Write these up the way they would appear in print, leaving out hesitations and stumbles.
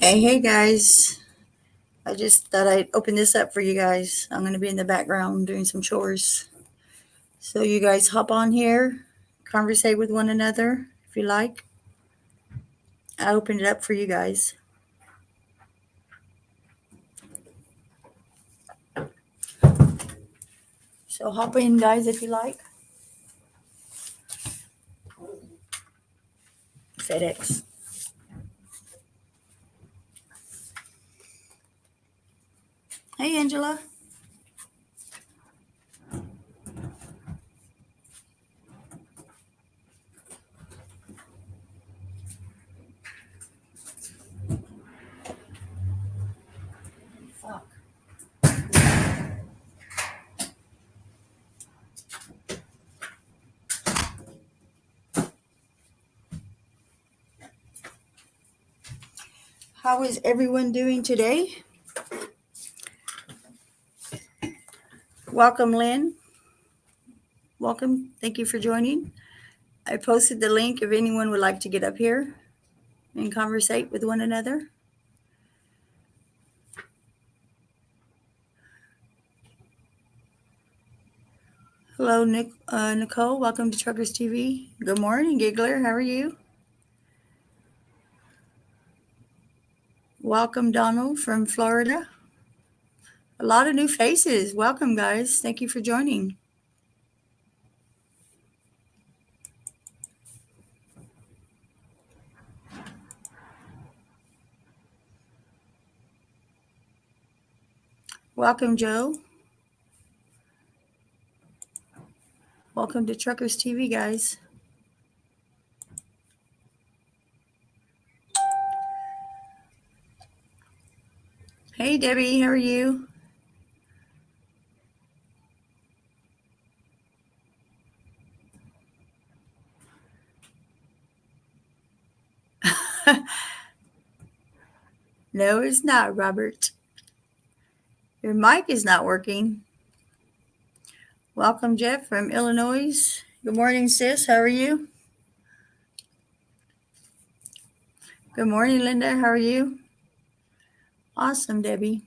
Hey guys. I just thought I'd open this up for you guys. I'm going to be in the background doing some chores. So you guys hop on here, conversate with one another if you like. I opened it up for you guys. So hop in, guys, if you like. FedEx. Hey, Angela. Fuck. How is everyone doing today? Welcome, Lynn. Welcome. Thank you for joining. I posted the link if anyone would like to get up here and conversate with one another. Hello, Nicole. Welcome to Truckers TV. Good morning, Giggler. How are you? Welcome, Donald from Florida. A lot of new faces. Welcome, guys. Thank you for joining. Welcome, Joe. Welcome to Truckers TV, guys. Hey, Debbie. How are you? No, it's not, Robert. Your mic is not working. Welcome, Jeff from Illinois. Good morning, sis. How are you? Good morning, Linda. How are you? Awesome, Debbie.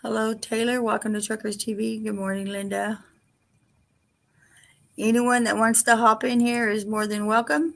Hello, Taylor. Welcome to Truckers TV. Good morning, Linda. Anyone that wants to hop in here is more than welcome.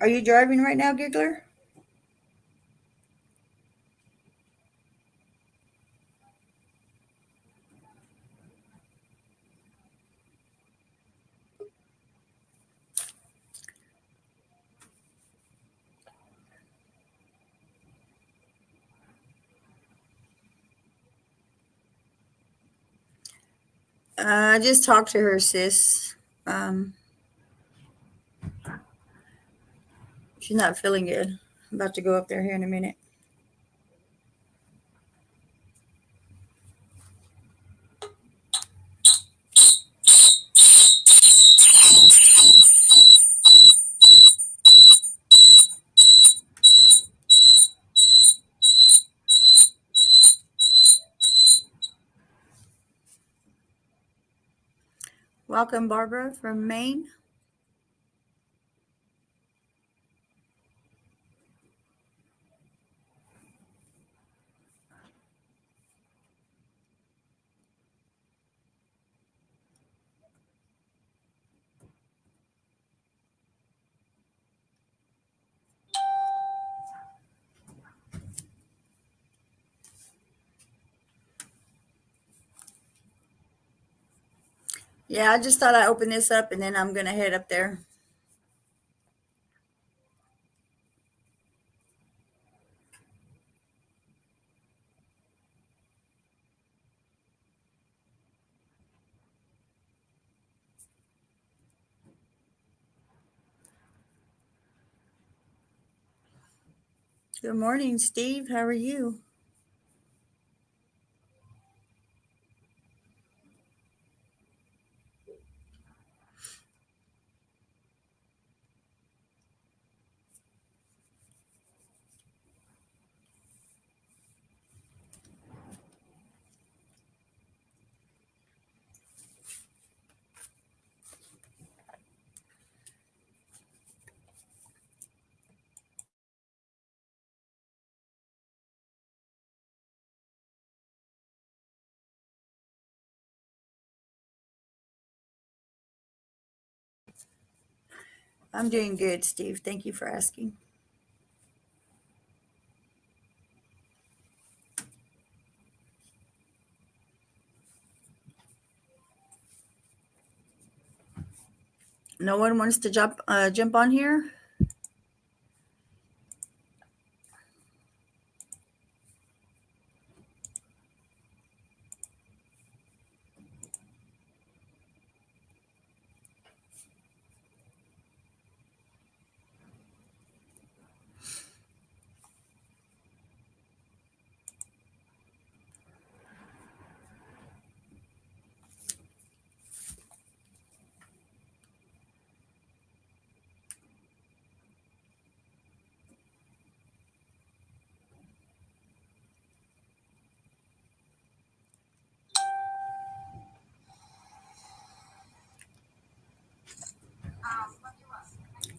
Are you driving right now, Giggler? I just talked to her, sis. Um, she's not feeling good. I'm about to go up there here in a minute. Welcome, Barbara from Maine. Yeah, I just thought I'd open this up and then I'm going to head up there. Good morning, Steve. How are you? I'm doing good, Steve. Thank you for asking. No one wants to jump on here?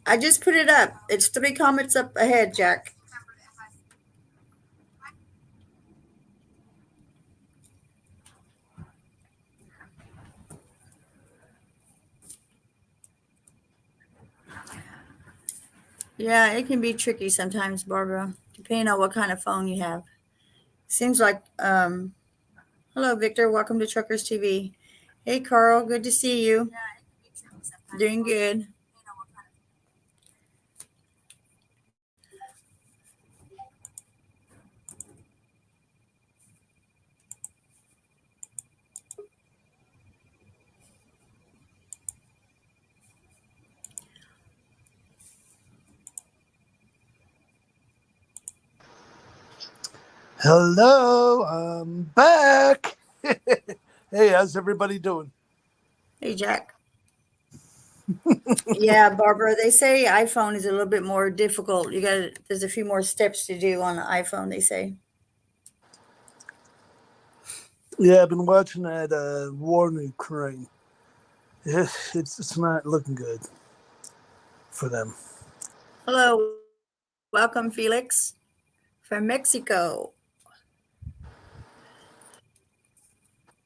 I just put it up. It's 3 comments up ahead, Jack. Yeah, it can be tricky sometimes, Barbara, depending on what kind of phone you have. Seems like, hello, Victor. Welcome to Truckers TV. Hey, Carl. Good to see you. Doing good. Hello, I'm back. Hey, how's everybody doing? Hey, Jack. Yeah, Barbara, they say iPhone is a little bit more difficult. There's a few more steps to do on the iPhone, they say. Yeah, I've been watching that war in Ukraine. It's not looking good for them. Hello. Welcome, Felix from Mexico.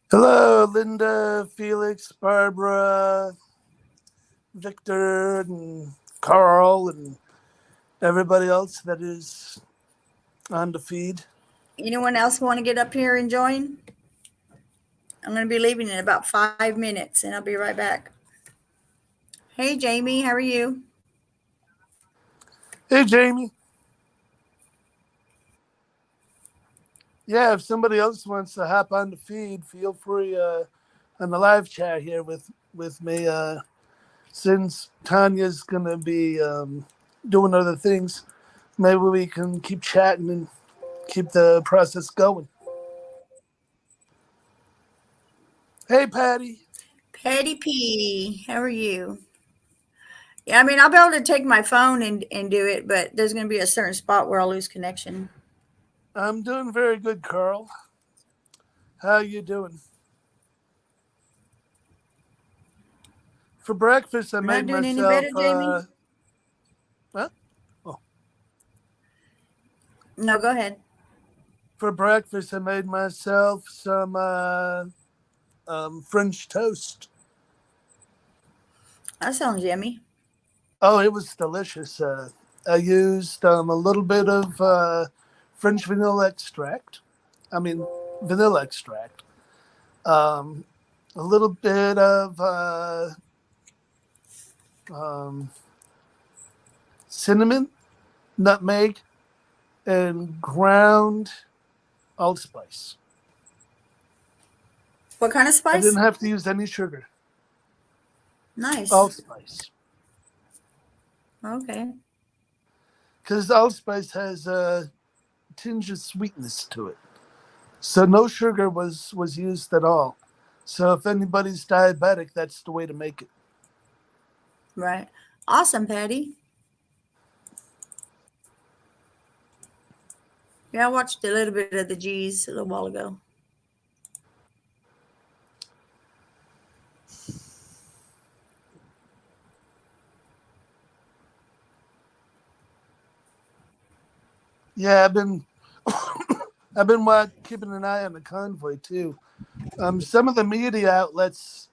Hello, Linda, Felix, Barbara, Victor, and Carl, and everybody else that is on the feed. Anyone else want to get up here and join? I'm going to be leaving in about 5 minutes and I'll be right back. Hey, Jamie, how are you? Hey, Jamie. Yeah, if somebody else wants to hop on the feed, feel free on the live chat here with me. Since Tanya's gonna be doing other things, maybe we can keep chatting and keep the process going. Hey, Patty. Patty P, how are you? Yeah, I mean, I'll be able to take my phone and do it, but there's going to be a certain spot where I'll lose connection. I'm doing very good, Carl. How you doing? For breakfast, I We're not made doing any myself. better, Jamie? Huh? Oh, No, go ahead. for breakfast, I made myself some French toast. That sounds yummy. Oh, it was delicious. I used a little bit of French vanilla extract. I mean, vanilla extract. Um, a little bit of um, cinnamon, nutmeg, and ground allspice. What kind of I spice? didn't have to use any sugar. Nice. Allspice. Okay. because allspice has a tinge of sweetness to it. So no sugar was used at all. So if anybody's diabetic, that's the way to make it. Right. Awesome, Patty. Yeah, I watched a little bit of the G's a little while ago. Yeah, I've been keeping an eye on the convoy too. Some of the media outlets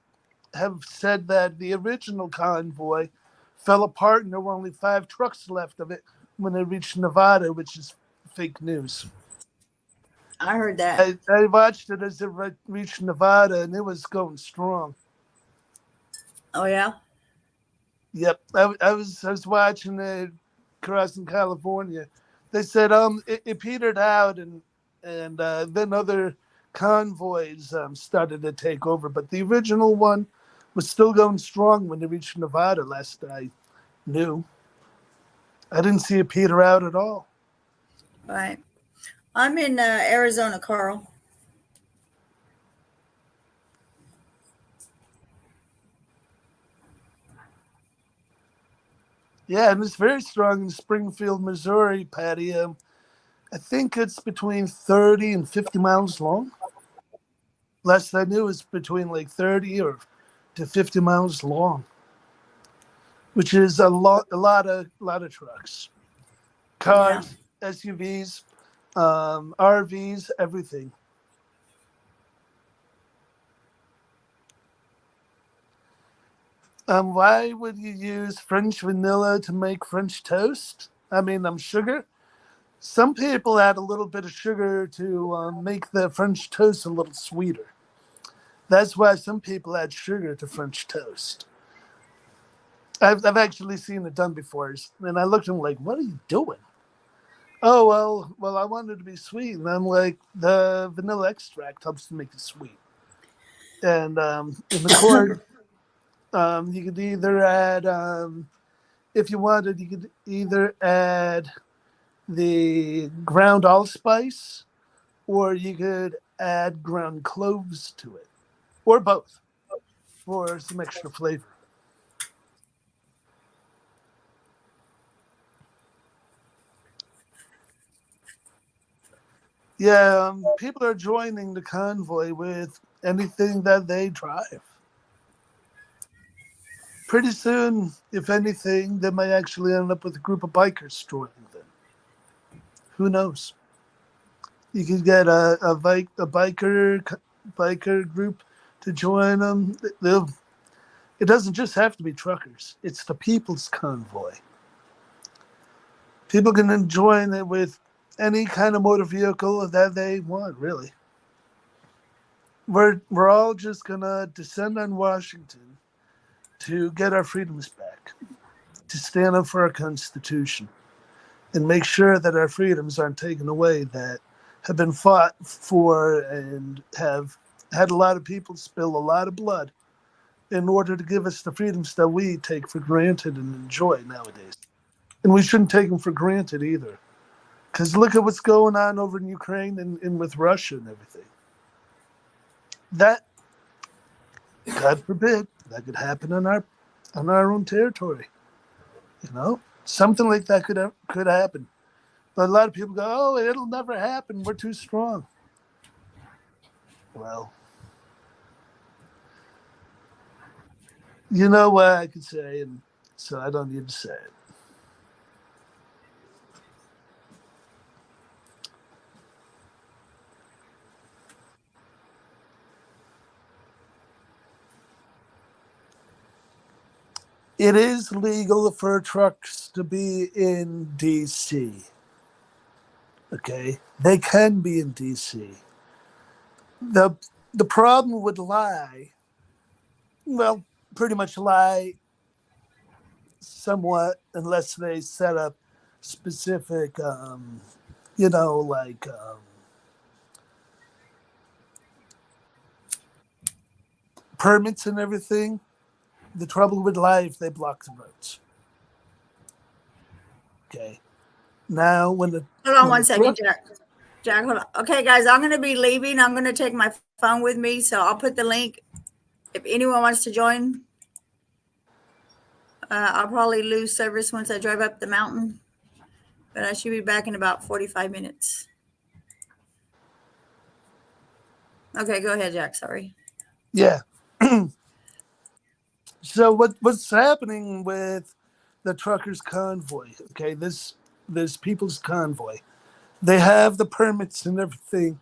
have said that the original convoy fell apart and there were only 5 trucks left of it when they reached Nevada, which is fake news. I heard that. I watched it as it reached Nevada and it was going strong. Oh yeah. Yep, I was watching it crossing California. They said it petered out and then other convoys started to take over, but the original one was still going strong when they reached Nevada. Last I knew, I didn't see it peter out at all. Right. I'm in Arizona, Carl. Yeah, and it's very strong in Springfield, Missouri, Patty. I think it's between 30 and 50 miles long. Last I knew, it's between like 30 or to 50 miles long, which is a lot of trucks, Yeah. cars, SUVs, RVs, everything. Why would you use French vanilla to make French toast? I mean, sugar. Some people add a little bit of sugar to make the French toast a little sweeter. That's why some people add sugar to French toast. I've actually seen it done before, and I looked at them like, "What are you doing?" Oh well, I wanted it to be sweet, and I'm like, the vanilla extract helps to make it sweet. And in the corn, you could either add, if you wanted, you could either add the ground allspice, or you could add ground cloves to it, or both for some extra flavor. Yeah, people are joining the convoy with anything that they drive. Pretty soon, if anything, they might actually end up with a group of bikers joining them. Who knows? You could get a biker group to join them. It doesn't just have to be truckers. It's the people's convoy. People can join it with any kind of motor vehicle that they want. Really, we're all just gonna descend on Washington to get our freedoms back, to stand up for our Constitution, and make sure that our freedoms aren't taken away, that have been fought for and have had a lot of people spill a lot of blood in order to give us the freedoms that we take for granted and enjoy nowadays. And we shouldn't take them for granted either. Because look at what's going on over in Ukraine and with Russia and everything. That, God forbid, that could happen on our own territory. Something like that could happen. But a lot of people go, "Oh, it'll never happen. We're too strong." Well, you know what I could say, and so I don't need to say it. It is legal for trucks to be in DC. Okay, they can be in DC. the The problem would lie, well, pretty much lie somewhat, unless they set up specific, like permits and everything. The trouble would lie if they block the roads. Okay. Now, when Hold on the one second, truck, Jack. Jack, hold on. Okay, guys, I'm going to be leaving. I'm going to take my phone with me, so I'll put the link. If anyone wants to join, I'll probably lose service once I drive up the mountain, but I should be back in about 45 minutes. Okay, go ahead, Jack. Sorry. yeah. So what's happening with the truckers convoy? Okay, this people's convoy. They have the permits and everything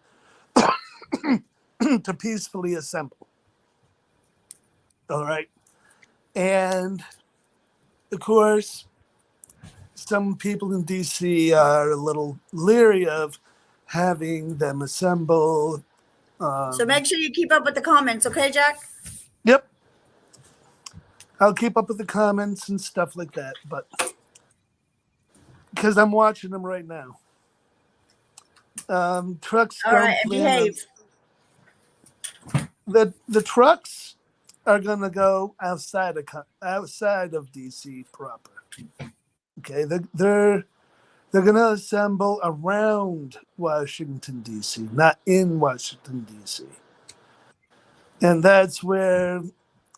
to peacefully assemble. All right, and of course, some people in DC are a little leery of having them assemble. So make sure you keep up with the comments, okay, Jack? Yep, I'll keep up with the comments and stuff like that, but because I'm watching them right now. Trucks All right, don't and plan on behave. the trucks are gonna go outside of DC proper. Okay, they're gonna assemble around Washington DC, not in Washington DC, and that's where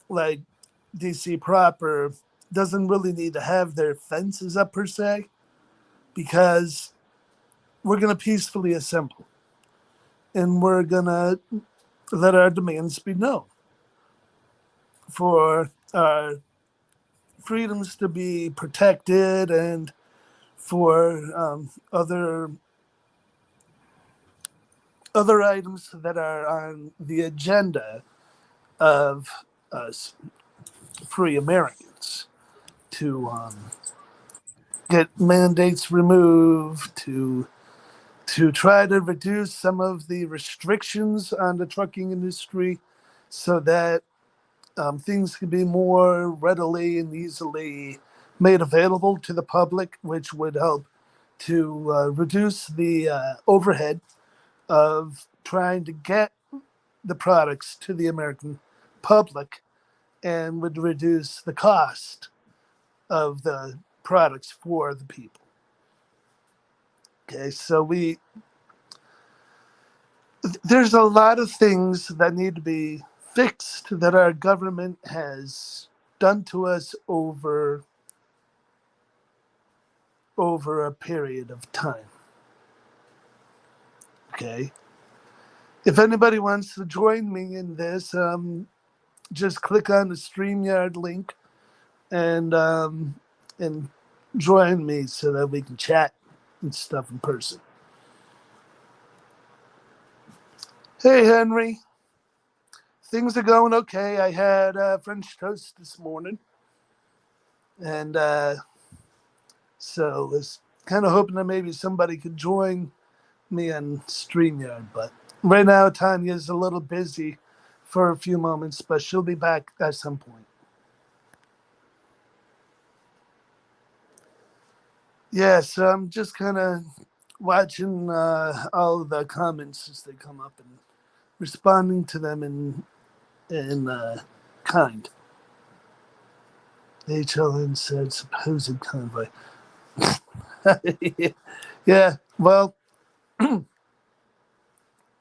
like DC proper doesn't really need to have their fences up per se because we're gonna peacefully assemble and we're gonna let our demands be known for our freedoms to be protected and for other items that are on the agenda of us free Americans to get mandates removed, to try to reduce some of the restrictions on the trucking industry so that things can be more readily and easily made available to the public, which would help to reduce the overhead of trying to get the products to the American public and would reduce the cost of the products for the people. Okay, so there's a lot of things that need to be fixed that our government has done to us over a period of time. Okay. If anybody wants to join me in this, just click on the StreamYard link and join me so that we can chat and stuff in person. Hey, Henry. Things are going okay. I had French toast this morning. And so I was kind of hoping that maybe somebody could join me on StreamYard. But right now, Tanya's a little busy for a few moments, but she'll be back at some point. Yeah, so I'm just kind of watching all of the comments as they come up and responding to them in kind. HLN said supposed convoy. Yeah, well,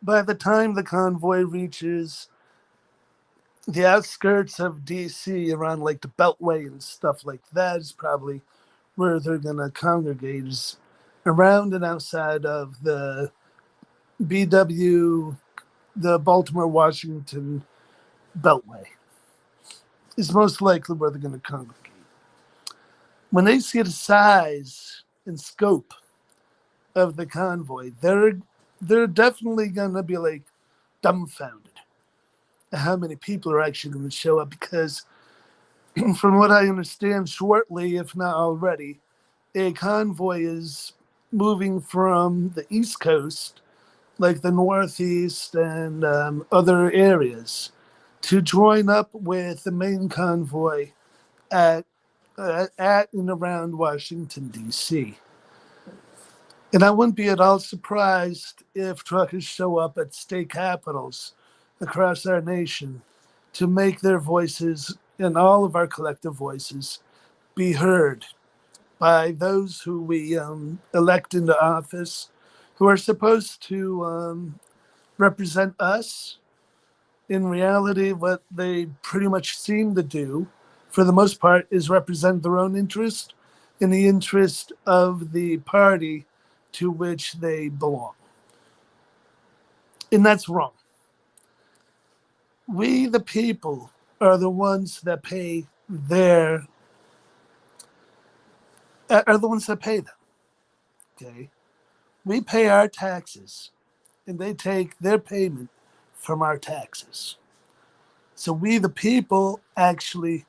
by the time the convoy reaches the outskirts of DC around like the Beltway and stuff like that is probably where they're going to congregate is around and outside of the BW, the Baltimore Washington Beltway is most likely where they're going to congregate. When they see the size and scope of the convoy, they're definitely going to be like dumbfounded at how many people are actually going to show up because from what I understand, shortly, if not already, a convoy is moving from the East Coast, like the Northeast and other areas, to join up with the main convoy at and around Washington, D.C. And I wouldn't be at all surprised if truckers show up at state capitals across our nation to make their voices and all of our collective voices be heard by those who we elect into office, who are supposed to represent us. In reality, what they pretty much seem to do, for the most part, is represent their own interest in the interest of the party to which they belong. And that's wrong. We, the people, are the ones that pay are the ones that pay them. Okay? We pay our taxes, and they take their payment from our taxes. So we, the people, actually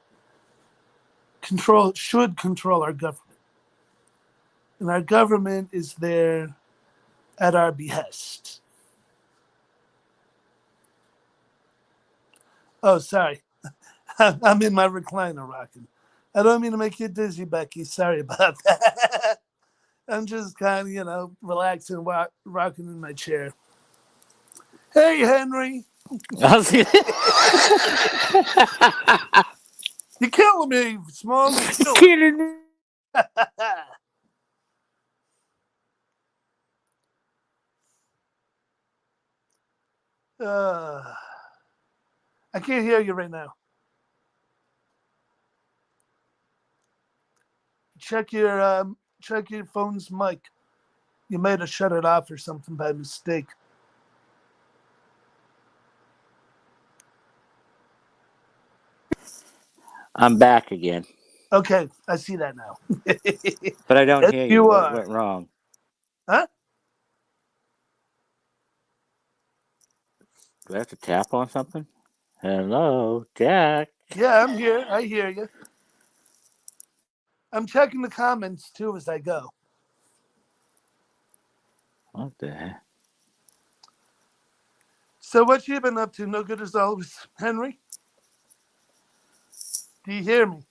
should control our government. And our government is there at our behest. Oh, sorry. I'm in my recliner rocking. I don't mean to make you dizzy, Becky. Sorry about that. I'm just kind of, relaxing, rocking in my chair. Hey, Henry. You're killing me, Small. You're killing Kidding me. me. I can't hear you right now. Check your phone's mic. You might have shut it off or something by mistake. I'm back again, Okay, I see that now. but I don't Yes, hear you. you What are. went wrong? Huh? Do I have to tap on something? Hello, Jack. Yeah, I'm here. I hear you. I'm checking the comments too as I go. What the heck? So what you been up to? No good as always, Henry. Do you hear me?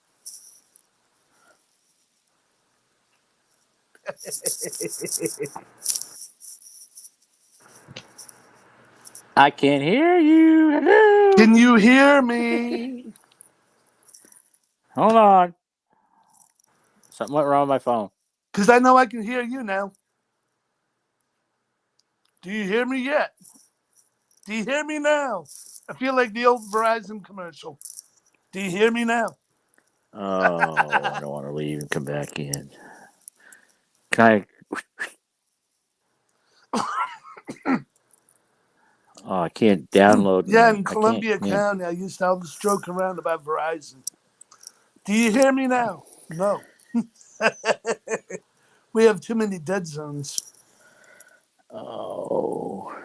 I can't hear you. Hello. Can you hear me? Hold on. Something went wrong with my phone. Because I know I can hear you now. Do you hear me yet? Do you hear me now? I feel like the old Verizon commercial. Do you hear me now? Oh, I don't want to leave and come back in. Can Oh, I can't download Yeah, and in I can't. Columbia County, I used to always joke around about Verizon. Do you hear me now? No. We have too many dead zones. Oh.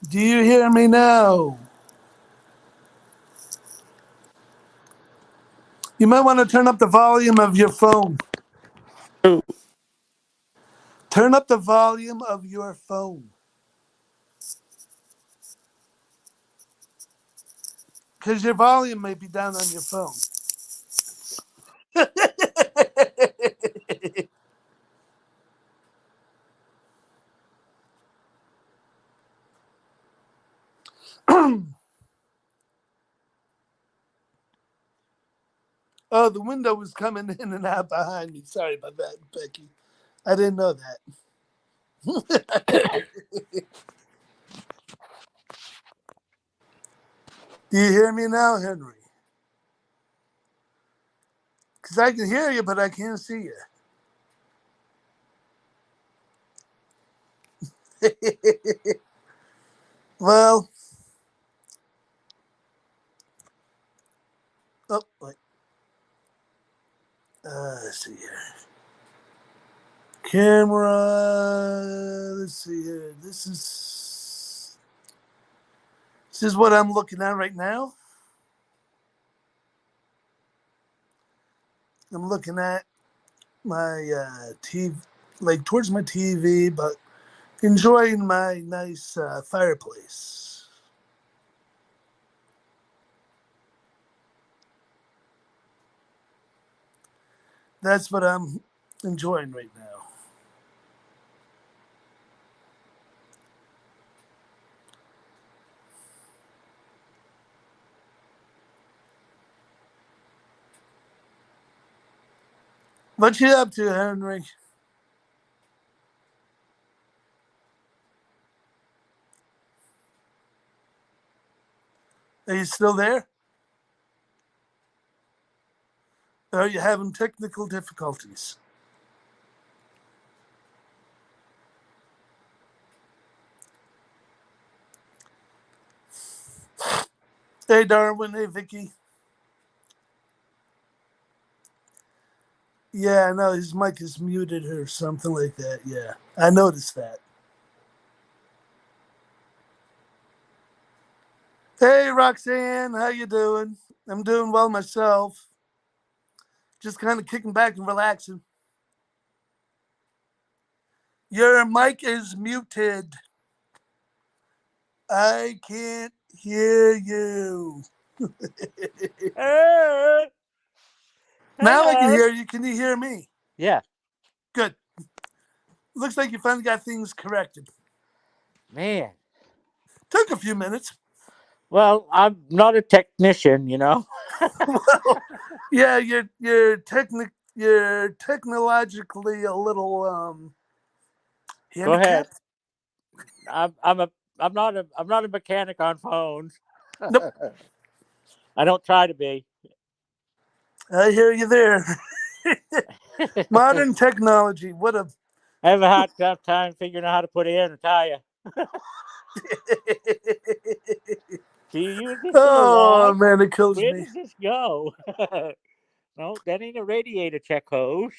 Do you hear me now? You might want to turn up the volume of your phone. Turn up the volume of your phone. Because your volume may be down on your phone. Oh, the window was coming in and out behind me. Sorry about that, Becky. I didn't know that. Do you hear me now, Henry? Because I can hear you, but I can't see you. Well, oh, wait. Let's see here. Camera. Let's see here. This is what I'm looking at right now. I'm looking at my TV, like towards my TV, but enjoying my nice fireplace. That's what I'm enjoying right now. What you up to, Henry? Are you still there? Or are you having technical difficulties? Hey, Darwin. Hey, Vicky. Yeah, I know his mic is muted or something like that. Yeah, I noticed that. Hey, Roxanne, how you doing? I'm doing well myself. Just kind of kicking back and relaxing. Your mic is muted. I can't hear you. Now I can hear you. Can you hear me? Yeah. Good. Looks like you finally got things corrected. Man. Took a few minutes. Well, I'm not a technician, you know. Well, yeah, you're technologically a little Go ahead. handicapped. I'm not a mechanic on phones. Nope. I don't try to be. I hear you there. Modern technology. What a I have a hard tough time figuring out how to put in a tire. Do you use this for your oh lawn? man, it kills Where me. does this go? No, that ain't a radiator check hose.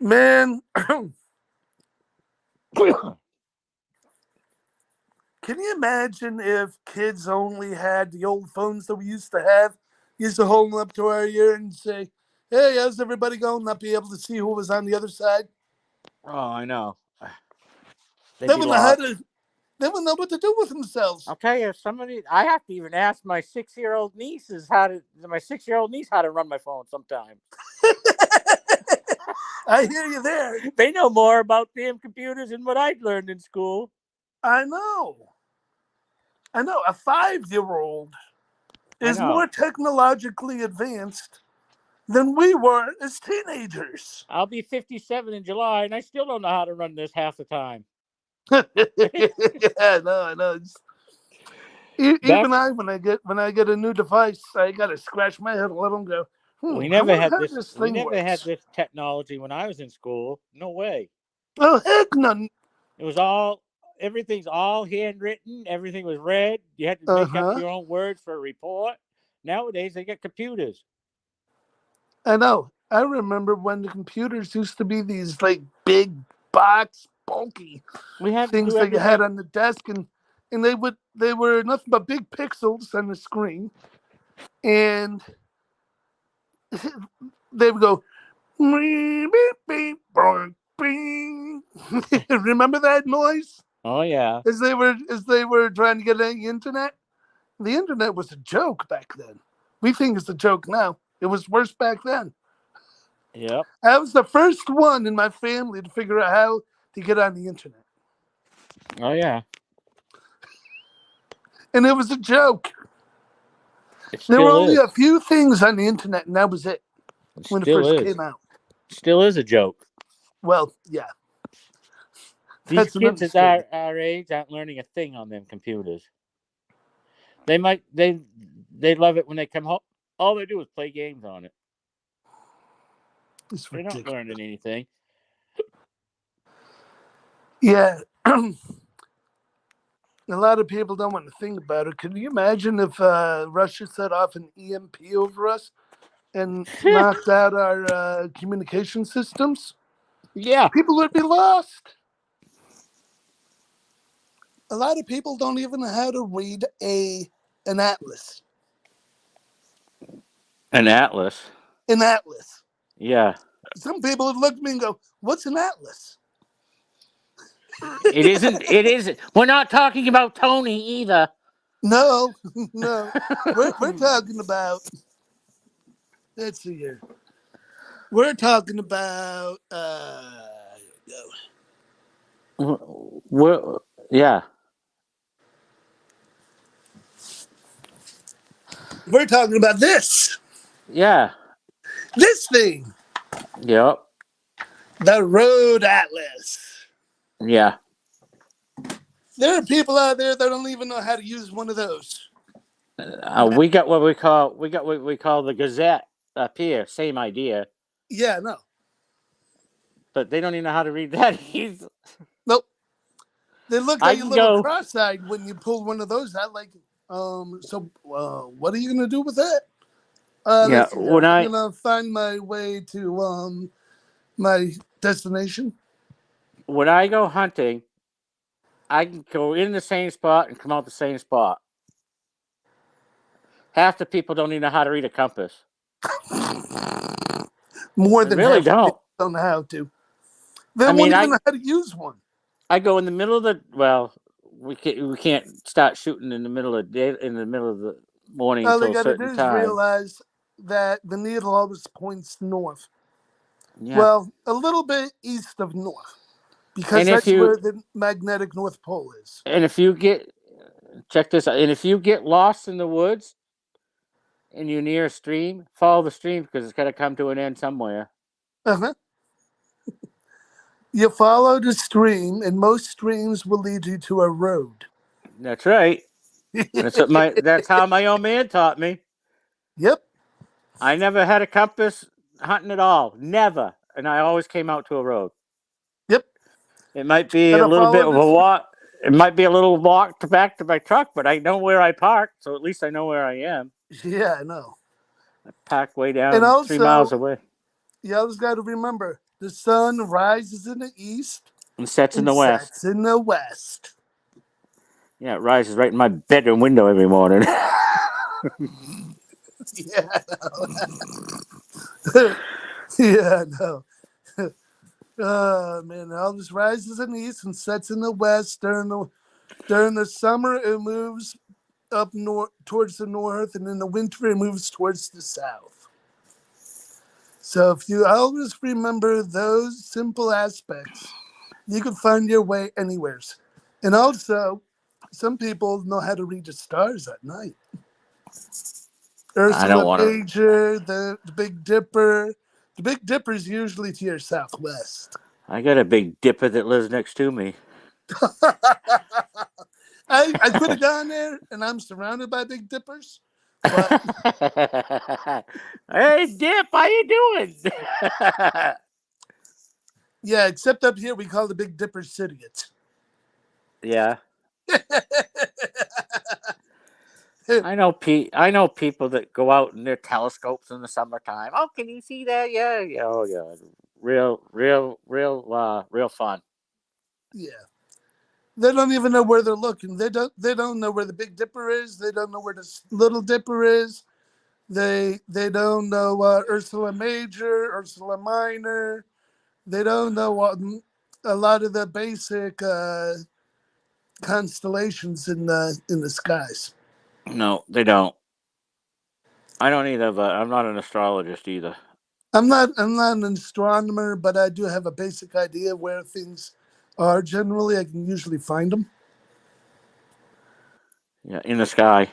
Man, can you imagine if kids only had the old phones that we used to have? Used to hold them up to our ear and say, "Hey, how's everybody going?" Not be able to see who was on the other side. Oh, I know. They'd They be wouldn't know how lost. to. They wouldn't know what to do with themselves. I'll tell you, I have to even ask my 6-year-old niece how to run my phone sometimes. I hear you there. They know more about damn computers than what I'd learned in school. I know. A 5-year-old is more technologically advanced than we were as teenagers. I'll be 57 in July, and I still don't know how to run this half the time. Yeah, I know. Even when I get a new device, I gotta scratch my head a little and go, We I never wonder had how this. this We thing never had works. this technology when I was in school. No way. Oh heck no. It was everything's all handwritten. Everything was read. You had to make up your own words for a report. Nowadays, they get computers. I know. I remember when the computers used to be these like big box, bulky We had to things do that you had everything. on the desk, and they were nothing but big pixels on the screen, and they would go. Remember that noise? Oh yeah. As they were trying to get on the internet? The internet was a joke back then. We think it's a joke now. It was worse back then. Yep. I was the first one in my family to figure out how to get on the internet. Oh yeah. And it was a joke. There were only a few things on the internet, and that was it when it first came out. Still is a joke. Well, yeah. These kids at our age aren't learning a thing on them computers. They love it when they come home. All they do is play games on it. It's They're not learning anything. Yeah. A lot of people don't want to think about it. Can you imagine if Russia set off an EMP over us and knocked out our communication systems? Yeah. People would be lost. A lot of people don't even know how to read an atlas. An atlas. An atlas. Yeah. Some people would look at me and go, "What's an atlas?" It isn't. It isn't. We're not talking about Tony either. No. We're talking about. Let's see here. We're talking about. Yeah. We're talking about this. Yeah. This thing, Yep. the Road Atlas. Yeah. There are people out there that don't even know how to use one of those. We got what we call the Gazette up here. Same idea, Yeah, no. but they don't even know how to read that either. Nope. They look I like a can little go. cross-eyed when you pull one of those out. Like, what are you gonna do with that? Yeah. Let's see. I'm gonna find my way to my destination. When I go hunting, I can go in the same spot and come out the same spot. Half the people don't even know how to read a compass. More They than really half the people don't. don't know how to. They I won't mean, even know how to use one. I go in the middle of the we can't start shooting in the middle of the morning All they until a got to do certain is time. realize that the needle always points north. Yeah. Well, a little bit east of north, because And that's where the magnetic North Pole is. and if you get check this out, and if you get lost in the woods and you're near a stream, follow the stream because it's got to come to an end somewhere. Uh-huh. You follow the stream, and most streams will lead you to a road. That's right. That's how my old man taught me. Yep. I never had a compass hunting at all. Never. And I always came out to a road. Yep. It might be a Gotta little follow bit of the a walk. It might be a little walk back to my truck, but I know where I parked, so at least I know where I am. Yeah, I know. I parked way And down 3 miles also, away you always got to remember, the sun rises in the east and sets in and the west. sets in the west. Yeah, it rises right in my bedroom window every morning. Yeah, no. Yeah, no. Man, it always rises in the east and sets in the west. During the summer, it moves up north towards the north, and in the winter, it moves towards the south. So if you always remember those simple aspects, you can find your way anywhere. And also, some people know how to read the stars at night. I don't Ursula want to. Major, the Big Dipper. The Big Dipper is usually to your southwest. I got a big dipper that lives next to me. I could have gone there, and I'm surrounded by Big Dippers. But hey, Dip, how you doing? yeah, except up here, we call the Big Dippers idiots. Yeah. I know people that go out in their telescopes in the summertime. Oh, can you see that? Yeah. Oh, yeah. Real fun. Yeah. They don't even know where they're looking. They don't know where the Big Dipper is. They don't know where the Little Dipper is. They don't know Ursula Major, Ursula Minor. They don't know a lot of the basic constellations in the skies. No, they don't. I don't either, but I'm not an astrologist either. I'm not an astronomer, but I do have a basic idea of where things are. Generally, I can usually find them. Yeah, in the sky.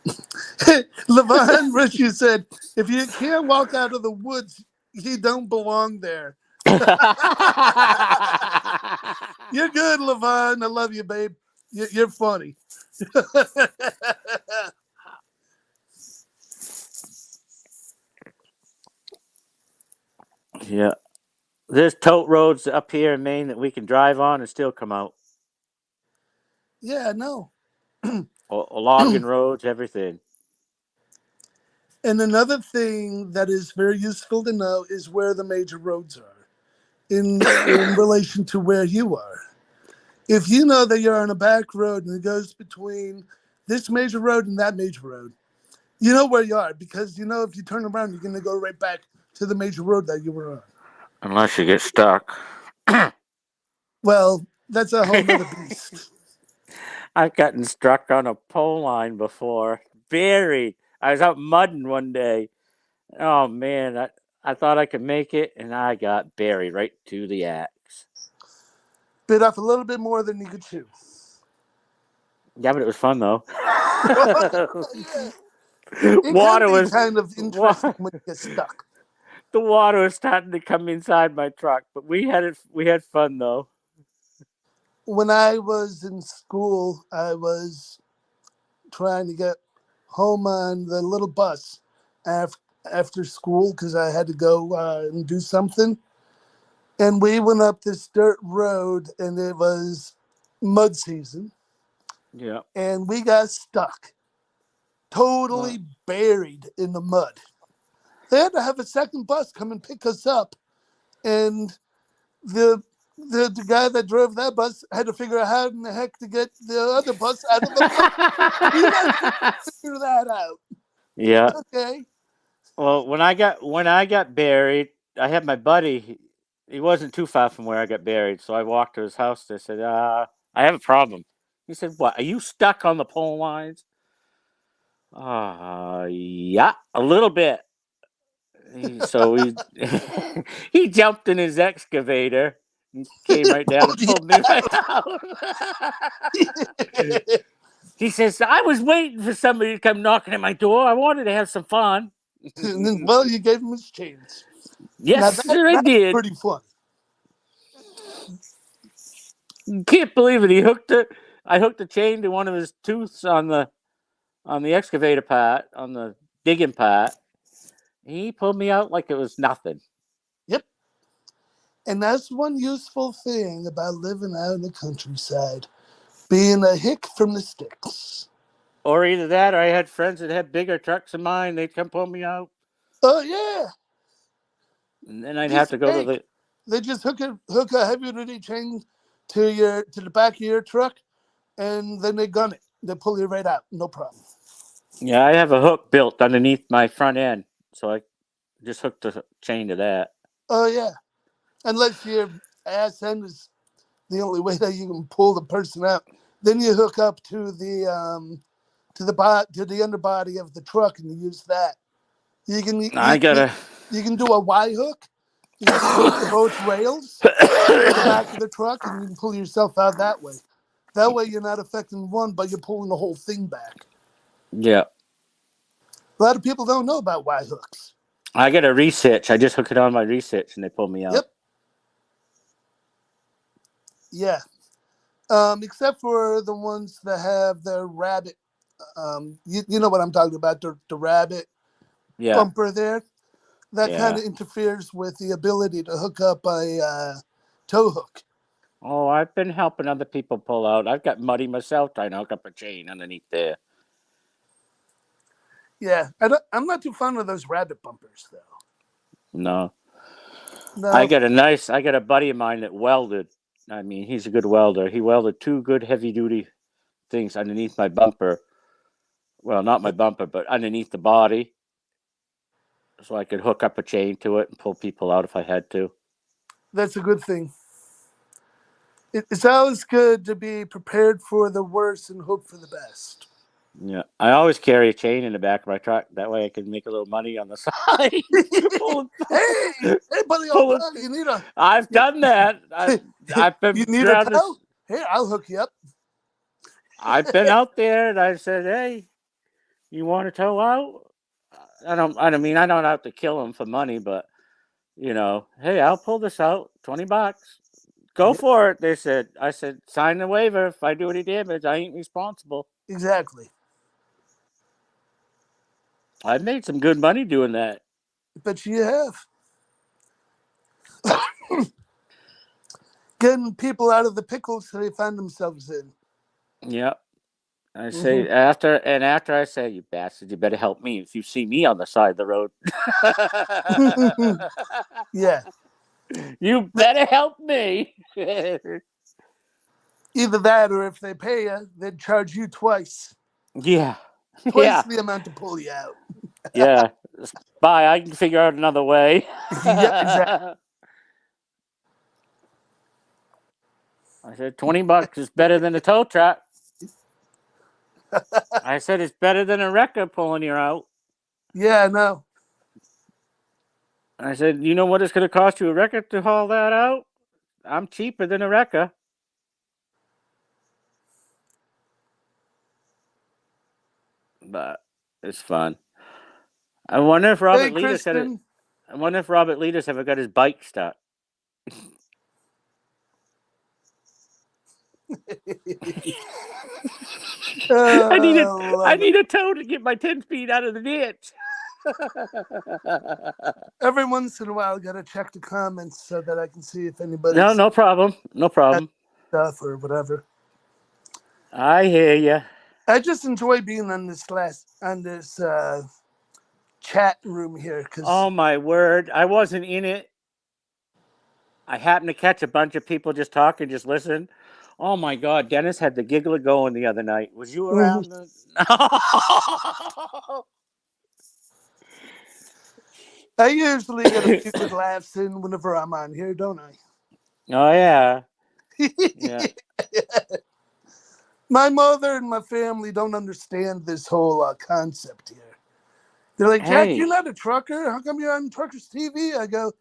Levon Richie said, if you can't walk out of the woods, you don't belong there. You're good, Levon. I love you, babe. You're funny. Yeah. There's tote roads up here in Maine that we can drive on and still come out. Yeah, no. Logging roads, everything. And another thing that is very useful to know is where the major roads are in relation to where you are. If you know that you're on a back road and it goes between this major road and that major road, you know where you are, because you know if you turn around, you're going to go right back to the major road that you were on. Unless you get stuck. Well, that's a whole nother beast. I've gotten struck on a pole line before. Buried. I was out mudding one day. Oh, man. I thought I could make it, and I got buried right to the axe. Bit off a little bit more than you could chew. Yeah, but it was fun, though. Yeah. It can Water be was kind of interesting wa- when you get stuck. the water was starting to come inside my truck, but we had fun though. When I was in school, I was trying to get home on the little bus after school because I had to go and do something. And we went up this dirt road, and it was mud season, Yeah. and we got stuck, totally buried in the mud. They had to have a second bus come and pick us up, and the the guy that drove that bus had to figure out how in the heck to get the other bus out of the mud. You guys figure that out, Yeah. okay? Well, when I got buried, I had my buddy. He wasn't too far from where I got buried, so I walked to his house. I said, "I have a problem." He said, "What? Are you stuck on the pole lines?" Yeah, a little bit. So he he jumped in his excavator and came right down and pulled me right out. He says, "I was waiting for somebody to come knocking at my door. I wanted to have some fun." And then, well, you gave him his chance. Now Yes, sir, I that's did. pretty fun. Can't believe it. I hooked a chain to one of his tooths on the excavator part, on the digging part. He pulled me out like it was nothing. Yep. And that's one useful thing about living out in the countryside, being a hick from the sticks. Or either that, or I had friends that had bigger trucks than mine. They'd come pull me out, Oh yeah. and then I'd have Piece to of go to cake. the. They just hook a heavy duty chain to the back of your truck, and then they gun it. They pull you right out, no problem. Yeah, I have a hook built underneath my front end, so I just hooked the chain to that. Oh yeah. Unless your ass end is the only way that you can pull the person out, then you hook up to the underbody of the truck and you use that. You can I gotta. you can do a Y hook. You can hook up to both rails of the back of the truck, and you can pull yourself out that way. That way, you're not affecting one, but you're pulling the whole thing back. Yeah, A lot of people don't know about Y hooks. I got a resitch. I just hook it on my resitch, and they pull me out. Yep. Yeah. Except for the ones that have the rabbit. You know what I'm talking about, the rabbit Yeah, bumper there. That kind yeah. of interferes with the ability to hook up a tow hook. Oh, I've been helping other people pull out. I've got muddy myself trying to hook up a chain underneath there. Yeah, I'm not too fond of those rabbit bumpers though. No. I No, got a buddy of mine that welded. I mean, he's a good welder. He welded two good heavy duty things underneath my bumper. Well, not my bumper, but underneath the body. So I could hook up a chain to it and pull people out if I had to. that's a good thing. It's always good to be prepared for the worst and hope for the best. Yeah. I always carry a chain in the back of my truck. That way I can make a little money on the side. Hey, buddy, old pull it. dog, you need a I've done that. I've you been need a around this. tow? Hey, I'll hook you up. I've been out there and I said, "Hey, you want to tow out?" I mean, I don't have to kill them for money, but hey, I'll pull this out. $20. Go Yeah, for it. They said. I said, sign the waiver. If I do any damage, I ain't responsible. exactly. I've made some good money doing that. But you have getting people out of the pickles they find themselves in. Yep. I Hmm. say after I say, "You bastard, you better help me if you see me on the side of the road." Yeah, You better help me. either that or if they pay you, they'd charge you twice, Yeah. twice Yeah. the amount to pull you out. Yeah. Bye. I can figure out another way. Yep, exactly. I said $20 is better than a tow truck. I said it's better than a wrecker pulling you out. Yeah, no. I said, you know what it's going to cost you a wrecker to haul that out? I'm cheaper than a wrecker. But it's fun. I wonder if Robert Hey, Leaders got it. Kristen. I wonder if Robert Leaders ever got his bike stuck. I need a love it. I need a tow to get my 10-speed out of the ditch. Every once in a while, I gotta check the comments so that I can see if anybody's No problem. No problem. stuff or whatever. I hear you. I just enjoy being on this chat room here because Oh my word! I wasn't in it. I happened to catch a bunch of people just talking, just listen. Oh my God! Dennis had the giggler going the other night. Was you around? I usually get a few good laughs in whenever I'm on here, don't I? Oh yeah. Yeah. My mother and my family don't understand this whole concept here. They're like, Jack, you're Hey. not a trucker. How come you're on Truckers TV? I go,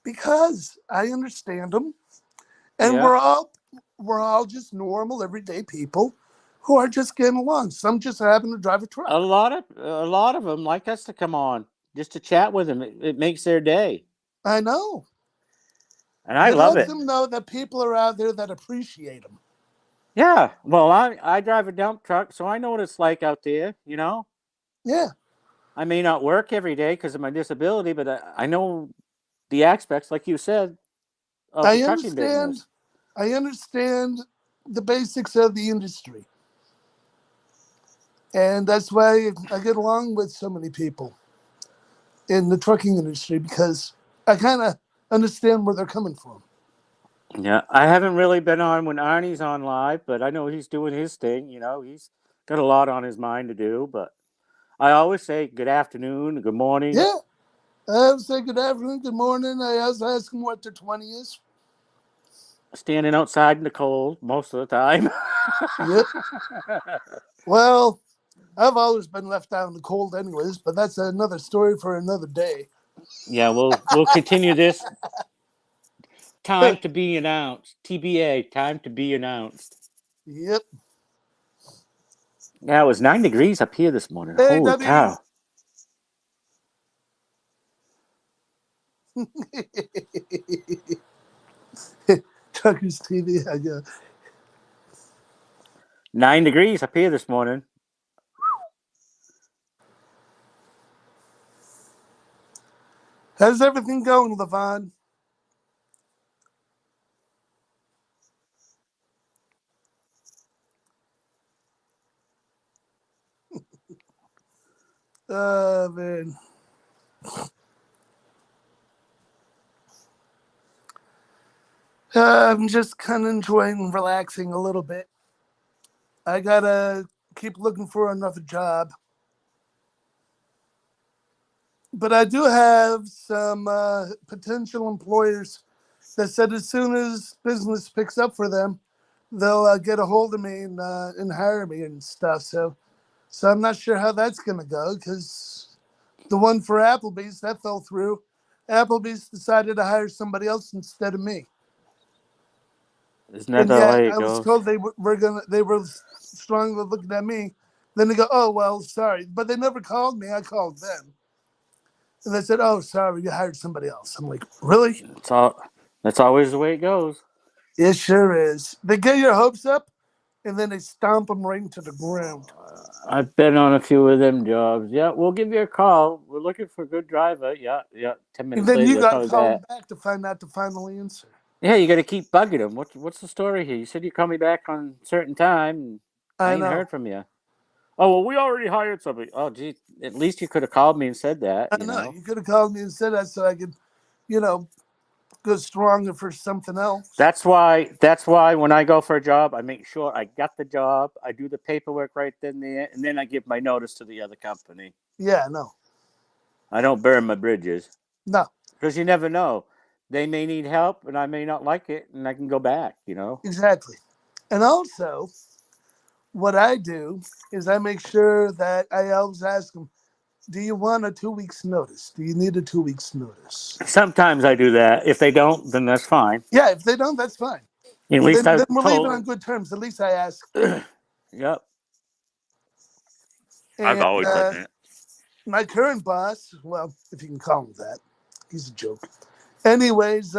because I understand them, and Yeah. we're all just normal, everyday people who are just getting along. Some just happen to drive a truck. A lot of them like us to come on just to chat with them. It makes their day, I know. and I It love lets it. them know that people are out there that appreciate them. Yeah. Well, I drive a dump truck, so I know what it's like out there. You know, Yeah, I may not work every day because of my disability, but I know the aspects, like you said, of the I trucking understand. business. I understand the basics of the industry. And that's why I get along with so many people in the trucking industry because I kind of understand where they're coming from. Yeah, I haven't really been on when Arnie's on live, but I know he's doing his thing. You know, he's got a lot on his mind to do. But I always say good afternoon, good morning, Yeah, I would say good afternoon, good morning. I also ask them what their 20 is. standing outside in the cold most of the time. Yep. Well, I've always been left out in the cold, anyways, but that's another story for another day. Yeah, we'll continue this. Time to be announced. TBA, time to be announced. Yep. Yeah, it was 9 degrees up here this morning. Hey, Holy Debbie. cow. Truckers TV. I go. 9 degrees up here this morning. How's everything going, Levon? Man. I'm just kind of enjoying relaxing a little bit. I gotta keep looking for another job. But I do have some potential employers that said as soon as business picks up for them, they'll get a hold of me and hire me and stuff. So I'm not sure how that's going to go because the one for Applebee's, that fell through. Applebee's decided to hire somebody else instead of me. Isn't that And the yet way it I was goes? told they were strongly looking at me. Then they go, oh, well, sorry. But they never called me. I called them. And they said, oh, sorry, you hired somebody else. I'm like, really? That's always the way it goes. It sure is. They get your hopes up and then they stomp them right into the ground. I've been on a few of them jobs. Yeah, we'll give you a call. We're looking for a good driver. Yeah. 10 And minutes then later, you they'll got call to me call them back. back to find out the final answer. Yeah, you got to keep bugging them. What's the story here? You said you call me back on a certain time, and I I ain't know. heard from you. Oh, well, we already hired somebody. Oh, gee, at least you could have called me and said that, I know. You could have called me and said that so I could, go stronger for something else. That's why when I go for a job, I make sure I got the job. I do the paperwork right then and there, and then I give my notice to the other company. Yeah, no. I don't burn my bridges. No. Because you never know. They may need help, and I may not like it, and I can go back, Exactly. And also, what I do is I make sure that I always ask them, do you want a 2 weeks notice? Do you need a 2 weeks notice? Sometimes I do that. If they don't, then that's fine. Yeah, if they don't, that's fine. At Then, least I've then we're leaving on told. good terms. At least I asked. Yep. I've And always done that. my current boss, well, if you can call him that, he's a joke. Anyways,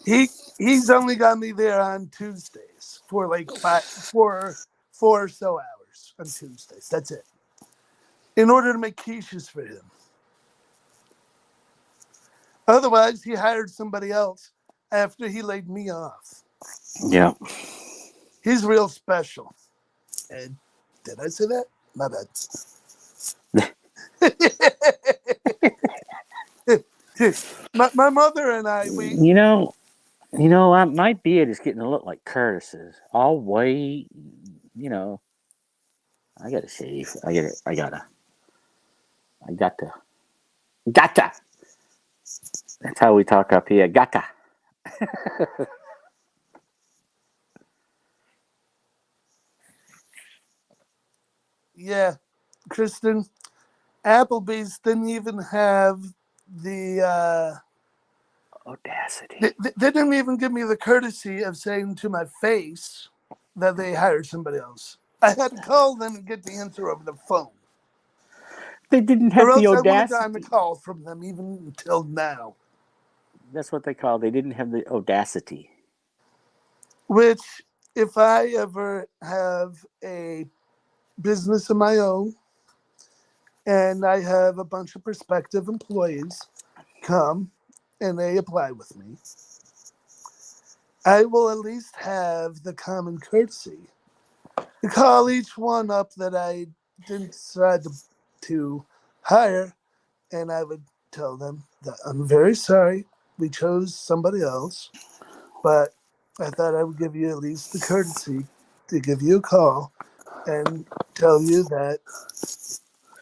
he's only got me there on Tuesdays for like 4 or so hours on Tuesdays. That's it. In order to make quiches for him. Otherwise, he hired somebody else after he laid me off. Yeah. He's real special. And did I say that? My bad. my mother and I, You know, my beard is getting to look like Curtis's. All white. You know, I gotta shave. I gotta. That's how we talk up here. Gotta. yeah, Kristen, Applebee's didn't even have the Audacity. they didn't even give me the courtesy of saying to my face that they hired somebody else. I had to call them and get the answer over the phone. They didn't have Or the else I would have gotten audacity. a call from them even until now. That's what they call. They didn't have the audacity. Which, if I ever have a business of my own and I have a bunch of prospective employees come and they apply with me, I will at least have the common courtesy to call each one up that I didn't decide to hire, and I would tell them that I'm very sorry we chose somebody else, but I thought I would give you at least the courtesy to give you a call and tell you that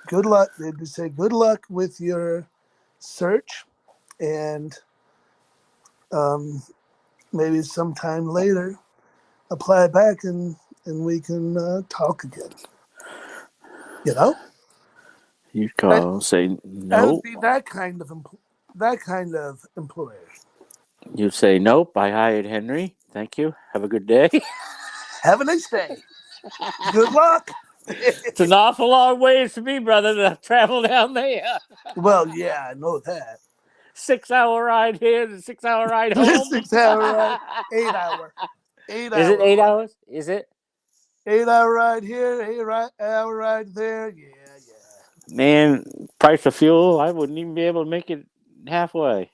good luck. They'd say good luck with your search, and maybe sometime later apply back and we can talk again. You know, You'd call, say I would nope. be that kind of employer. You'd say nope. I hired Henry. Thank you. Have a good day. Have a nice day. Good luck. It's an awful long ways for me, brother, to travel down there. Well, yeah, I know that. 6-hour ride here and 6-hour ride home. 6 hour ride, 8 hour. 8 Is hour it 8 ride. hours? Is it? 8 hour ride here, 8 hour ride there. Yeah. Man, price of fuel, I wouldn't even be able to make it halfway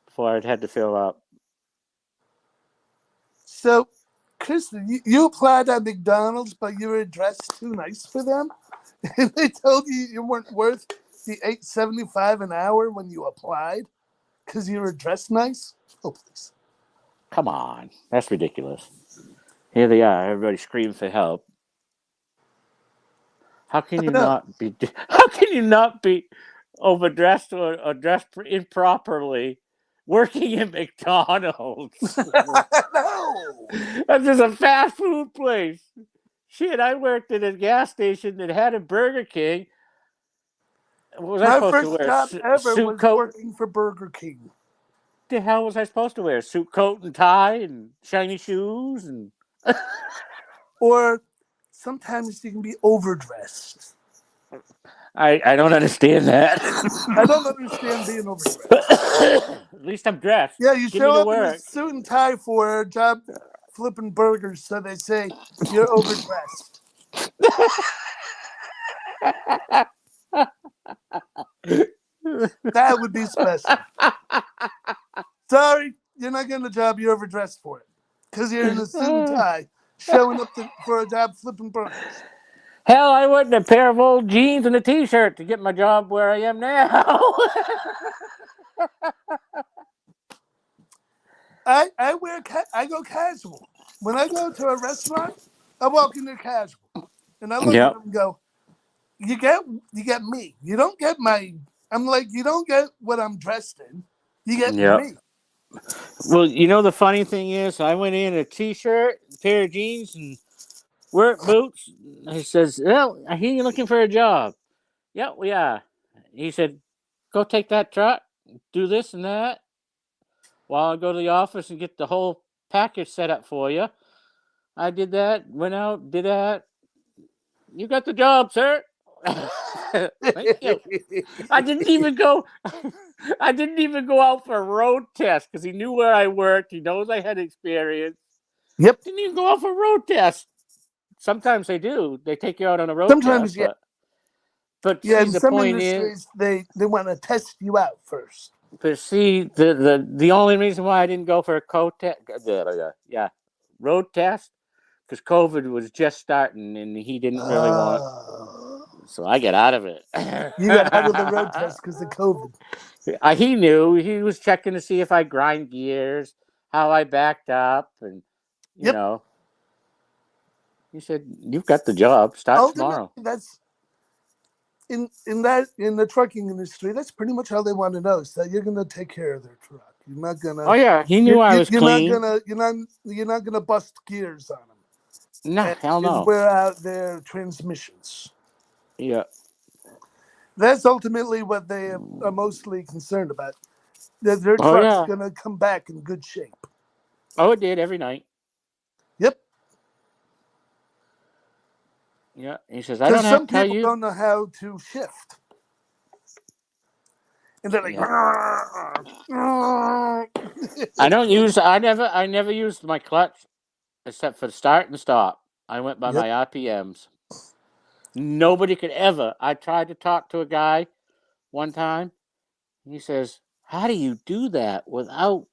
before I'd had to fill up. So, Kristen, you applied at McDonald's, but you were dressed too nice for them? And they told you weren't worth the $8.75 an hour when you applied because you were dressed nice? Oh, please. Come on. That's ridiculous. Here they are. Everybody screaming for help. How can you not be? How can you not be overdressed or dressed improperly working at McDonald's? No. That's just a fast food place. Shit, I worked at a gas station that had a Burger King. What was I My supposed to first wear? job ever Suit was coat? working for Burger King. The hell was I supposed to wear? Suit coat and tie and shiny shoes and. Or sometimes you can be overdressed. I don't understand that. I don't understand being overdressed. At least I'm dressed. Yeah, you Get me show to up in a work. suit and tie for a job flipping burgers, so they say you're overdressed. That would be special. Sorry, you're not getting a job. You're overdressed for it because you're in a suit and tie, showing up for a job flipping burgers. Hell, I went in a pair of old jeans and a T-shirt to get my job where I am now. I go casual. When I go to a restaurant, I walk in there casual, and I look at them and go, "You get me. You don't get my." I'm like, "You don't get what I'm dressed in. You get me." Well, you know the funny thing is, I went in a T-shirt, a pair of jeans, and work boots. He says, "Well, I hear you're looking for a job." "Yep, we are." He said, "Go take that truck, do this and that, while I go to the office and get the whole package set up for you." I did that, went out, did that. You got the job, sir. Thank you. I didn't even go. I didn't even go out for a road test because he knew where I worked. He knows I had experience. Yep. Didn't even go out for a road test. Sometimes they do. They take you out on a road Sometimes, test. yeah. But Yeah, see, in the some point is, industries, they want to test you out first. but see, the only reason why I didn't go for a road test, because COVID was just starting and he didn't really want. So I get out of it. You got out of the road test because of COVID. He knew. He was checking to see if I grind gears, how I backed up, and you Yep. know. He said, "You've got the job. Start Ultimately, tomorrow." that's in the trucking industry. That's pretty much all they want to know is that you're going to take care of their truck. You're not gonna. Oh yeah, he knew I was you're clean. You're not gonna bust gears on them. No, hell no. And wear out their transmissions. Yeah. That's ultimately what they are mostly concerned about. That their Oh, truck's yeah. gonna come back in good shape. Oh, it did every night. Yep. Yeah. He says, "I don't have Some to tell people you." don't know how to shift. And they're like, I never used my clutch except for start and stop. I went by Yep. my RPMs. Nobody could ever. I tried to talk to a guy one time. He says, "How do you do that without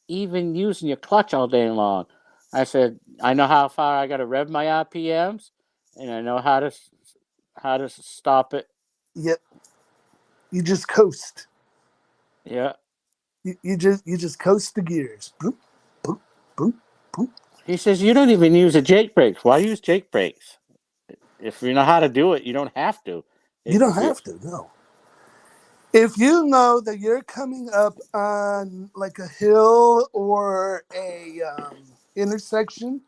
even using your clutch all day long?" I said, "I know how far I got to rev my RPMs, and I know how to stop it." Yep. You just coast. Yeah. You just coast the gears. Boop, boop, boop, boop. He says, "You don't even use a Jake brakes. Why use Jake brakes? If you know how to do it, you don't have to." You don't have to, no. If you know that you're coming up on like a hill or a intersection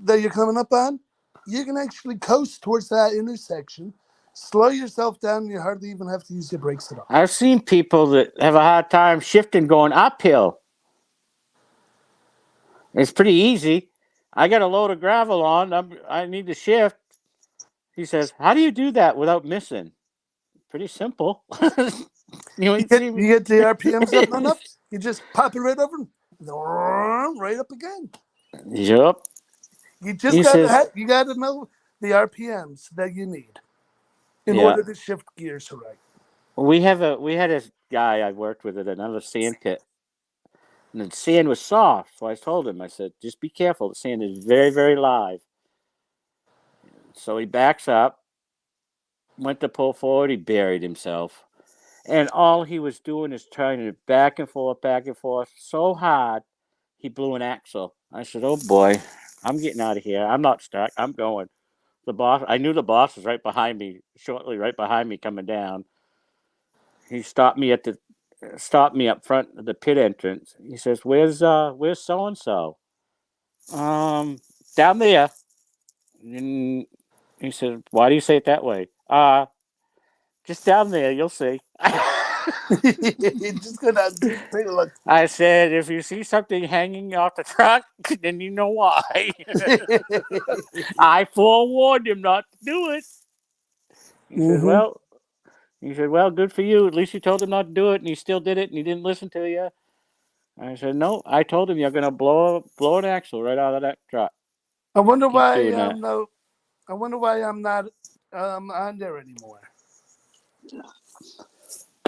that you're coming up on, you can actually coast towards that intersection, slow yourself down, and you hardly even have to use your brakes at all. I've seen people that have a hard time shifting going uphill. It's pretty easy. I got a load of gravel on. I need to shift. He says, "How do you do that without missing?" Pretty simple. You ain't You seen me. get the RPMs up and up, you just pop it right over, right up again. Yep. You just He says, you got to know the RPMs that you need in yeah. order to shift gears right. We had a guy I worked with at another sandpit, and the sand was soft. So I told him, I said, "Just be careful. The sand is very, very live." So he backs up, went to pull forward. He buried himself, and all he was doing is trying to back and forth so hard he blew an axle. I said, "Oh boy, I'm getting out of here. I'm not stuck. I'm going." I knew the boss was right behind me, shortly right behind me coming down. He stopped me up front of the pit entrance. He says, where's so and so?" Down there." And he said, "Why do you say it that way?" Just down there, you'll see." Just go down, take a look. I said, "If you see something hanging off the truck, then you know why." I forewarned him not to do it. He said, "Well, good for you. At least you told him not to do it, and he still did it, and he didn't listen to you." I said, "No, I told him you're gonna blow an axle right out of that truck. I wonder Keep why doing that." I wonder why I'm not on there anymore.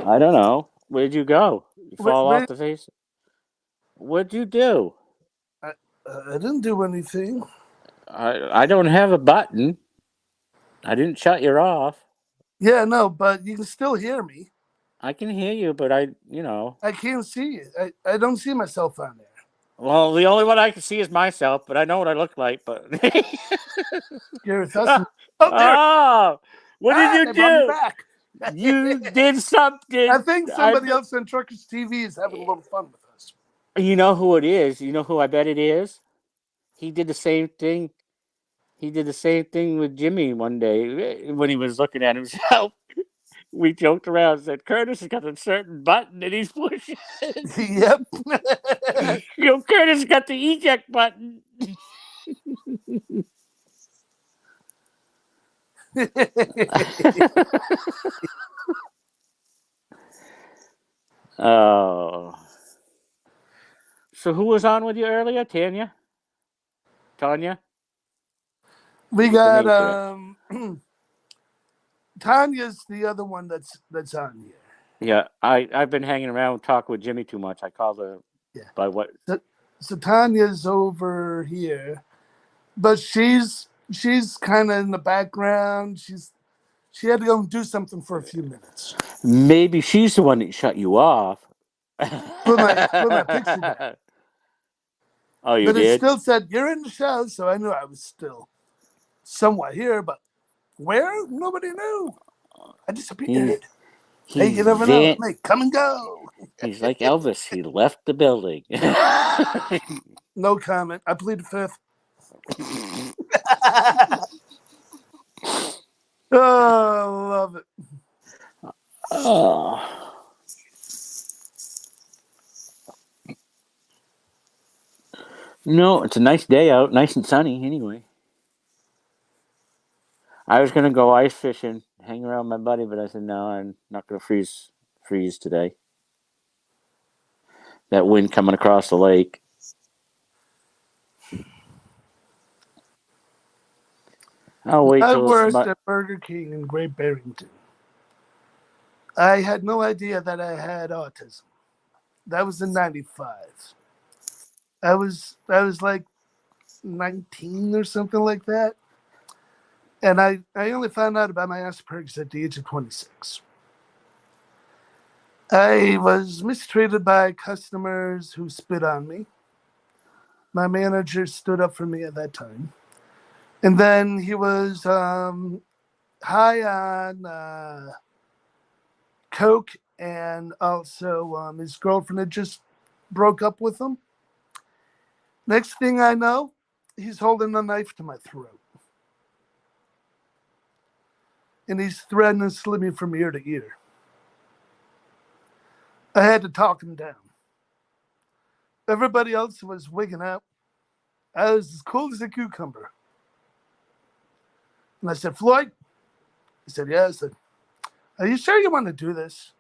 I don't know. Where'd you go? You fall off Wait, the face? What'd you do? I didn't do anything. I don't have a button. I didn't shut you off. Yeah, no, but you can still hear me. I can hear you, but I can't see it. I don't see myself on there. Well, the only one I can see is myself, but I know what I look like. But Gareth Hudson. Oh, there. oh, what did you They brought me do? back. You did something. I think somebody else on Truckers TV is having a little fun with us. You know who it is? You know who I bet it is? He did the same thing. He did the same thing with Jimmy one day when he was looking at himself. We joked around and said, "Curtis has got a certain button that he's pushing." Yep. Curtis got the eject button. Oh. So who was on with you earlier? Tanya? Tanya? We Get the got name correct. Tanya's the other one that's on here. Yeah, I've been hanging around talking with Jimmy too much. I called her by what? So Tanya's over here, but she's kind of in the background. She had to go and do something for a few minutes. Maybe she's the one that shut you off. Put my picture down. Oh, you But it did? still said you're in the show, so I knew I was still somewhat here. But where? Nobody knew. I disappeared. Hey, you never know. It may come and go. He's like Elvis. He left the building. No comment. I plead the fifth. Oh, love it. Oh. No, it's a nice day out, nice and sunny anyway. I was gonna go ice fishing, hang around with my buddy, but I said no, I'm not gonna freeze today. That wind coming across the lake. I'll wait I till it's worked at Burger King in Great Barrington. I had no idea that I had autism. That was in '95. I was like 19 or something like that. And I only found out about my Asperger's at the age of 26. I was mistreated by customers who spit on me. My manager stood up for me at that time. And then he was high on coke, and also his girlfriend had just broke up with him. Next thing I know, he's holding a knife to my throat. And he's threatening to slit me from ear to ear. I had to talk him down. Everybody else was wigging out. I was as cool as a cucumber. And I said, Floyd? He said, yeah. I said, are you sure you want to do this?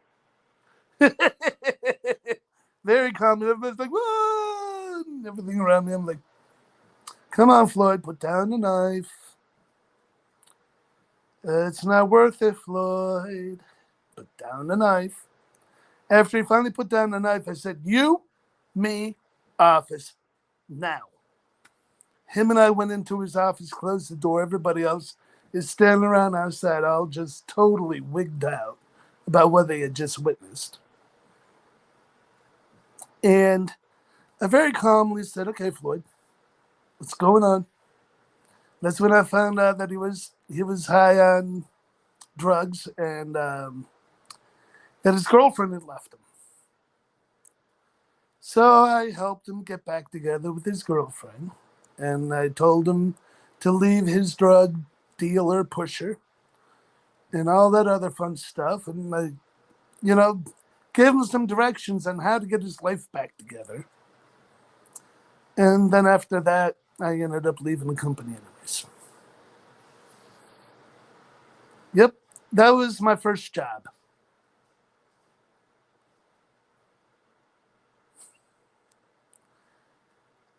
Very calm. Everybody's like, whoa! And everything around me. I'm like, come on, Floyd, put down the knife. It's not worth it, Floyd. Put down the knife. After he finally put down the knife, I said, you, me, office, now. Him and I went into his office, closed the door. Everybody else is standing around outside, all just totally wigged out about what they had just witnessed. And I very calmly said, okay, Floyd, what's going on? That's when I found out that he was high on drugs, and that his girlfriend had left him. So I helped him get back together with his girlfriend, and I told him to leave his drug dealer, pusher, and all that other fun stuff. And I, gave him some directions on how to get his life back together. And then after that, I ended up leaving the company anyways. Yep, that was my first job.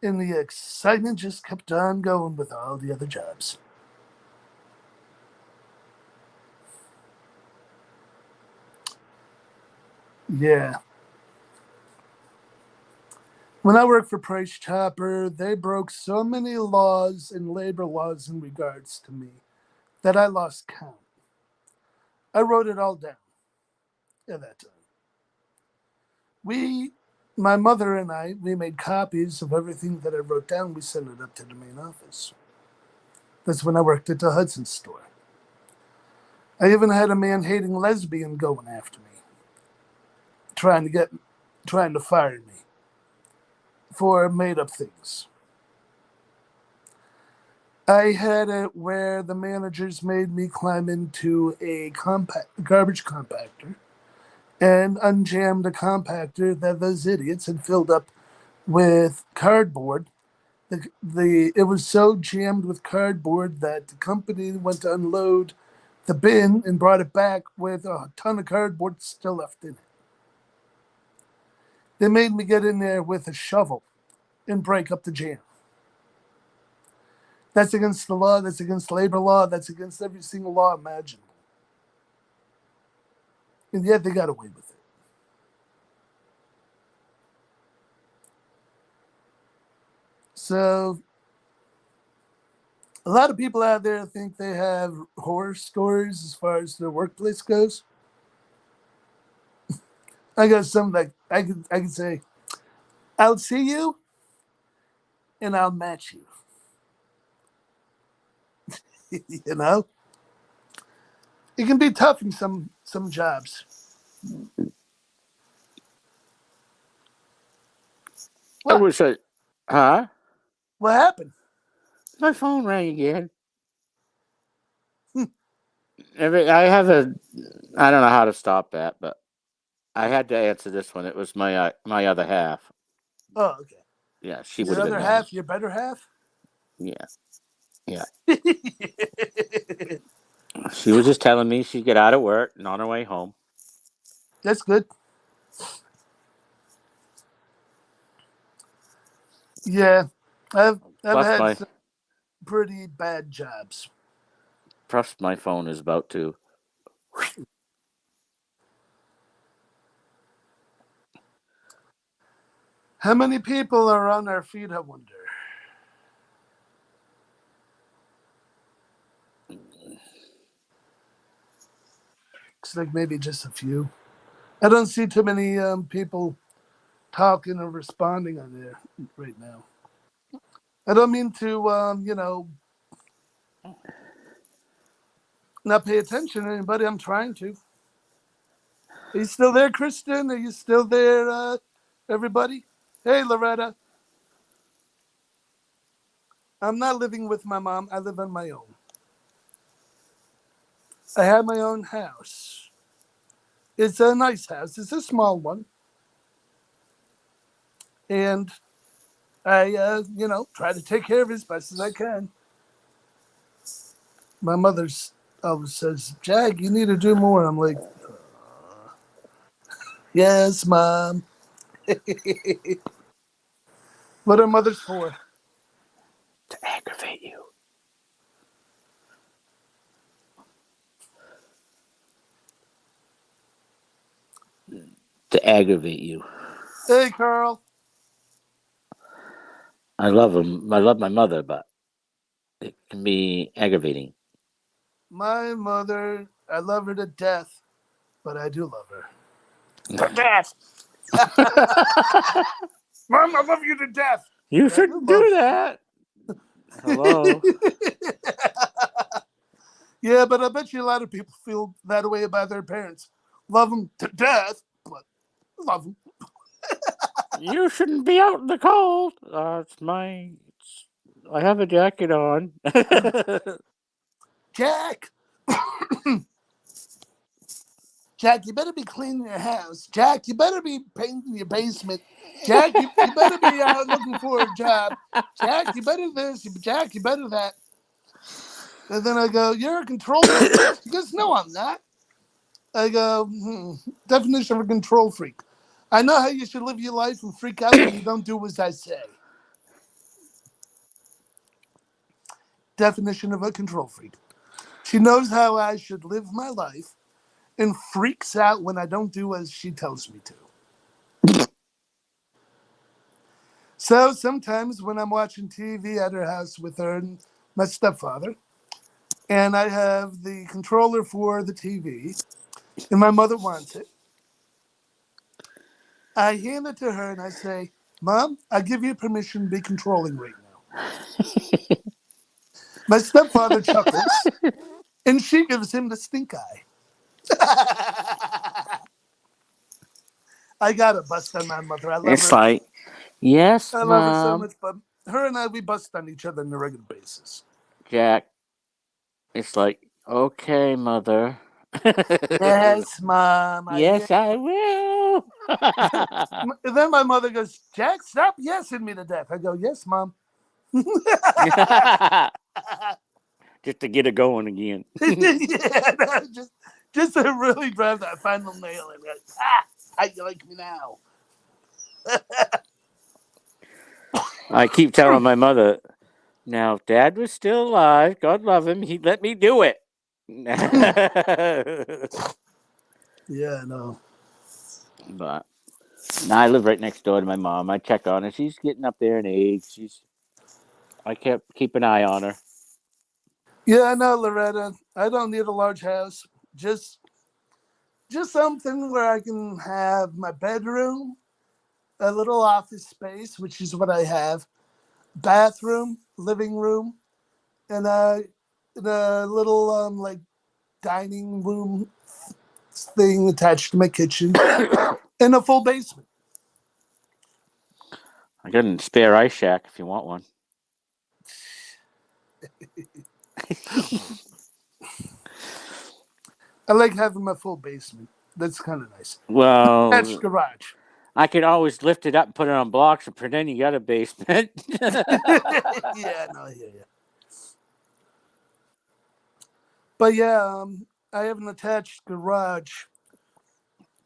And the excitement just kept on going with all the other jobs. Yeah. When I worked for Price Chopper, they broke so many laws and labor laws in regards to me that I lost count. I wrote it all down at that time. My mother and I, we made copies of everything that I wrote down. We sent it up to the main office. That's when I worked at the Hudson store. I even had a man-hating lesbian going after me, trying to fire me for made-up things. I had it where the managers made me climb into a garbage compactor and unjam the compactor that those idiots had filled up with cardboard. It was so jammed with cardboard that the company went to unload the bin and brought it back with a ton of cardboard still left in it. They made me get in there with a shovel and break up the jam. That's against the law. That's against labor law. That's against every single law imaginable. And yet they got away with it. So a lot of people out there think they have horror stories as far as their workplace goes. I got something like I could say, I'll see you and I'll match you. You know? It can be tough in some jobs. I What? wish I. Huh? What happened? My phone rang again. I have a. I don't know how to stop that, but I had to answer this one. It was my other half. Oh, okay. Yeah, she would Your have other been half, your better half? mad. Yeah. She was just telling me she'd get out of work and on her way home. That's good. Yeah. I've Plus had some pretty bad jobs. my phone is about to. How many people are on our feed, I wonder? Looks like maybe just a few. I don't see too many people talking or responding on there right now. I don't mean to, not pay attention to anybody. I'm trying to. Are you still there, Kristen? Are you still there, everybody? Hey, Loretta. I'm not living with my mom. I live on my own. I have my own house. It's a nice house. It's a small one. And I, try to take care of it as best as I can. My mother's always says, Jag, you need to do more. I'm like, yes, Mom. What are mothers for? To aggravate you. To aggravate you. Hey, Carl. I love him. I love my mother, but it can be aggravating. My mother, I love her to death, but I do love her. To death. Mom, I love you to death. You But shouldn't do that. Hello. Yeah, but I bet you a lot of people feel that way about their parents. Love them to death, but love them. You shouldn't be out in the cold. I have a jacket on. Jack. Jack, you better be cleaning your house. Jack, you better be painting your basement. Jack, you better be out looking for a job. Jack, you better this. Jack, you better that. And then I go, you're a control freak? He goes, no, I'm not. I go, definition of a control freak. I know how you should live your life and freak out when you don't do as I say. Definition of a control freak. She knows how I should live my life and freaks out when I don't do as she tells me to. So sometimes when I'm watching TV at her house with her and my stepfather, and I have the controller for the TV, and my mother wants it, I hand it to her and I say, Mom, I give you permission to be controlling right now. My stepfather chuckles, and she gives him the stink eye. I got to bust on my mother. I love It's her. like, yes, I love her so Mom. much, but her and I, we bust on each other on a regular basis. Jack. It's like, okay, Mother. Yes, Mom. Yes, I will. And then my mother goes, Jack, stop yesing me to death. I go, yes, Mom. just to get it going again. Yeah, no, just to really drive that final nail in. Like, how you like me now? I keep telling my mother, now if Dad was still alive, God love him, he'd let me do it. Yeah, no. But now I live right next door to my mom. I check on her. She's getting up there in age. I keep an eye on her. Yeah, no, Loretta. I don't need a large house. Just something where I can have my bedroom, a little office space, which is what I have, bathroom, living room, and the little like dining room thing attached to my kitchen, and a full basement. I got a spare ice shack if you want one. I like having my full basement. That's kind of nice. Well, Attached garage. I could always lift it up and put it on blocks and pretend you got a basement. Yeah, no, I hear you. But yeah, I have an attached garage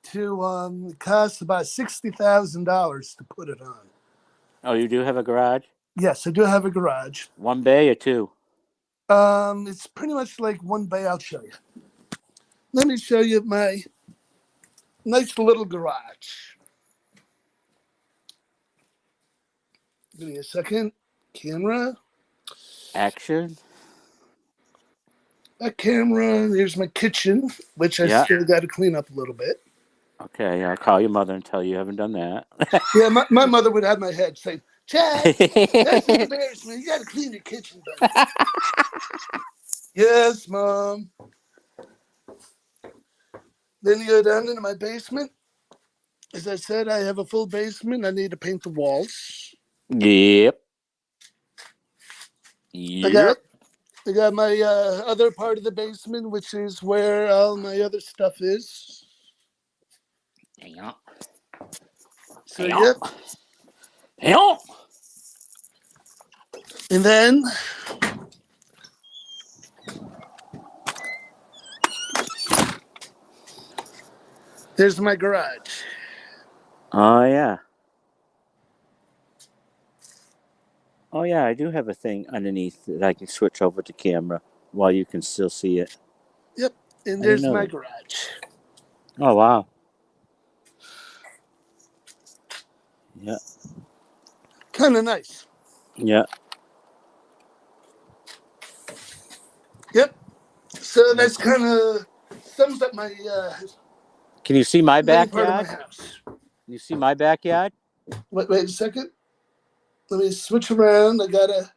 to it costs about $60,000 to put it on. Oh, you do have a garage? Yes, I do have a garage. One bay or two? It's pretty much like one bay. I'll show you. Let me show you my nice little garage. Give me a second. Camera. Action? A camera. There's my kitchen, which I Yeah. still got to clean up a little bit. Okay, I'll call your mother and tell you haven't done that. Yeah, my mother would have my head saying, Chad, that's an embarrassment. You got to clean your kitchen, buddy. Yes, Mom. Then you go down into my basement. As I said, I have a full basement. I need to paint the walls. Yep. I Yep. got my other part of the basement, which is where all my other stuff is. Yep. So, yep. Yep. And then there's my garage. Oh, yeah. Oh, yeah, I do have a thing underneath that I can switch over to camera while you can still see it. Yep. And I there's didn't know my that. garage. Oh, wow. Yeah. Kind of nice. Yeah. Yep. So that's kind of sums up my Can you see my main part of my backyard? house. Can you see my backyard? Wait a second. Let me switch around. I gotta.